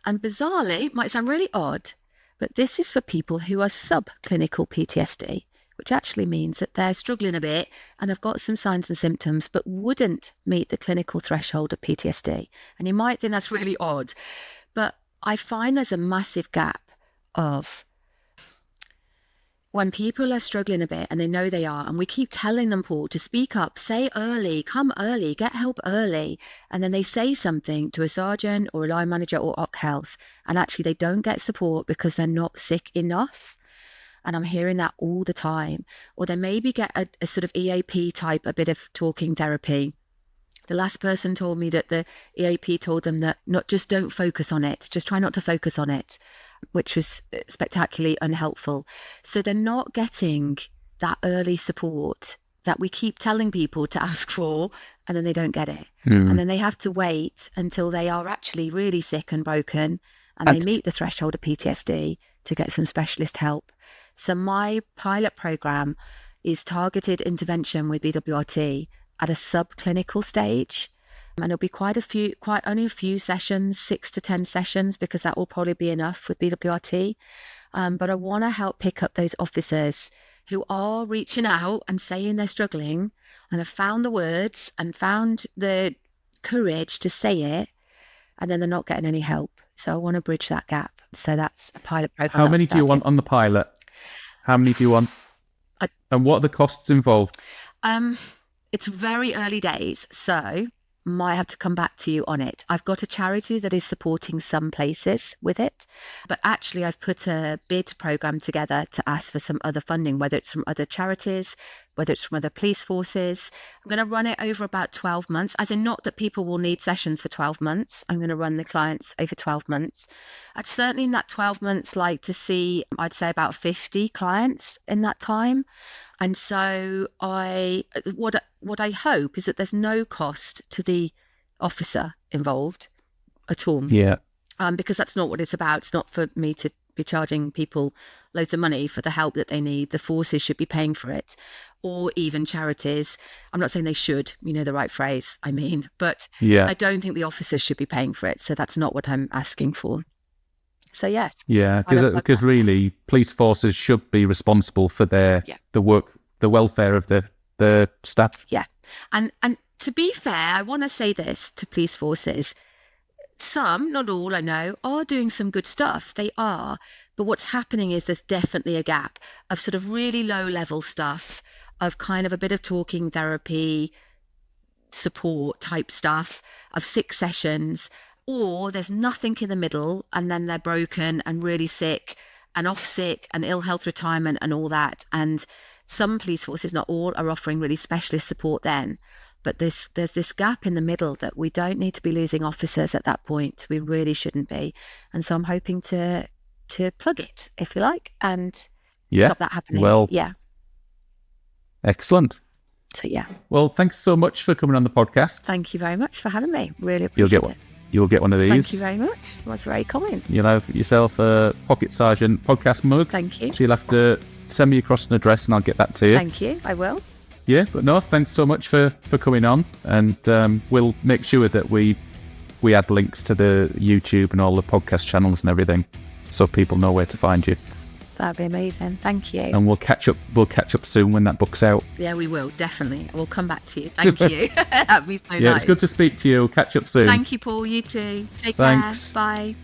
[SPEAKER 1] And bizarrely, it might sound really odd, but this is for people who are subclinical PTSD, which actually means that they're struggling a bit and have got some signs and symptoms, but wouldn't meet the clinical threshold of PTSD. And you might think that's really odd, but I find there's a massive gap of when people are struggling a bit and they know they are, and we keep telling them, Paul, to speak up, say early, come early, get help early. And then they say something to a sergeant or a line manager or OC Health, and actually they don't get support because they're not sick enough. And I'm hearing that all the time. Or they maybe get a sort of EAP type, a bit of talking therapy. The last person told me that the EAP told them that just don't focus on it, just try not to focus on it, which was spectacularly unhelpful. So they're not getting that early support that we keep telling people to ask for, and then they don't get it. And then they have to wait until they are actually really sick and broken and they meet the threshold of PTSD to get some specialist help. So my pilot program is targeted intervention with BWRT at a subclinical stage. And it'll be only a few sessions, 6 to 10 sessions, because that will probably be enough with BWRT. But I want to help pick up those officers who are reaching out and saying they're struggling and have found the words and found the courage to say it, and then they're not getting any help. So I want to bridge that gap. So that's a pilot program.
[SPEAKER 2] How many do you want on the pilot? How many do you want? And what are the costs involved?
[SPEAKER 1] It's very early days, so might have to come back to you on it. I've got a charity that is supporting some places with it, but actually I've put a bid program together to ask for some other funding, whether it's from other charities, whether it's from other police forces. I'm going to run it over about 12 months, as in not that people will need sessions for 12 months. I'm going to run the clients over 12 months. I'd certainly in that 12 months like to see, I'd say about 50 clients in that time. And so what I hope is that there's no cost to the officer involved at all.
[SPEAKER 2] Yeah.
[SPEAKER 1] Because that's not what it's about. It's not for me to be charging people loads of money for the help that they need. The forces should be paying for it, or even charities. I'm not saying they should, you know the right phrase, I mean, but I don't think the officers should be paying for it. So that's not what I'm asking for. So yes.
[SPEAKER 2] Yeah, because really, police forces should be responsible for the welfare of the staff.
[SPEAKER 1] Yeah, and to be fair, I want to say this to police forces. Some, not all, I know, are doing some good stuff. They are. But what's happening is there's definitely a gap of sort of really low level stuff, of kind of a bit of talking therapy, support type stuff, of 6 sessions. Or there's nothing in the middle, and then they're broken and really sick and off sick and ill health retirement and all that. And some police forces, not all, are offering really specialist support then. But there's this gap in the middle that we don't need to be losing officers at that point. We really shouldn't be. And so I'm hoping to plug it, if you like, and stop that happening.
[SPEAKER 2] Well, excellent.
[SPEAKER 1] So yeah.
[SPEAKER 2] Well, thanks so much for coming on the podcast.
[SPEAKER 1] Thank you very much for having me. Really appreciate it.
[SPEAKER 2] You'll get one of these.
[SPEAKER 1] Thank you very much. That's very kind.
[SPEAKER 2] You'll have yourself a Pocket Sergeant podcast mug.
[SPEAKER 1] Thank you.
[SPEAKER 2] So you'll have to send me across an address and I'll get that to you.
[SPEAKER 1] Thank you. I will.
[SPEAKER 2] Yeah, but no, thanks so much for coming on. And we'll make sure that we add links to the YouTube and all the podcast channels and everything, so people know where to find you.
[SPEAKER 1] That'd be amazing. Thank you.
[SPEAKER 2] And we'll catch up soon when that book's out.
[SPEAKER 1] Yeah, we will, definitely. We'll come back to you. Thank you. That'd be so nice.
[SPEAKER 2] Yeah, it's good to speak to you. Catch up soon.
[SPEAKER 1] Thank you, Paul. You too. Take
[SPEAKER 2] Thanks.
[SPEAKER 1] care. Bye.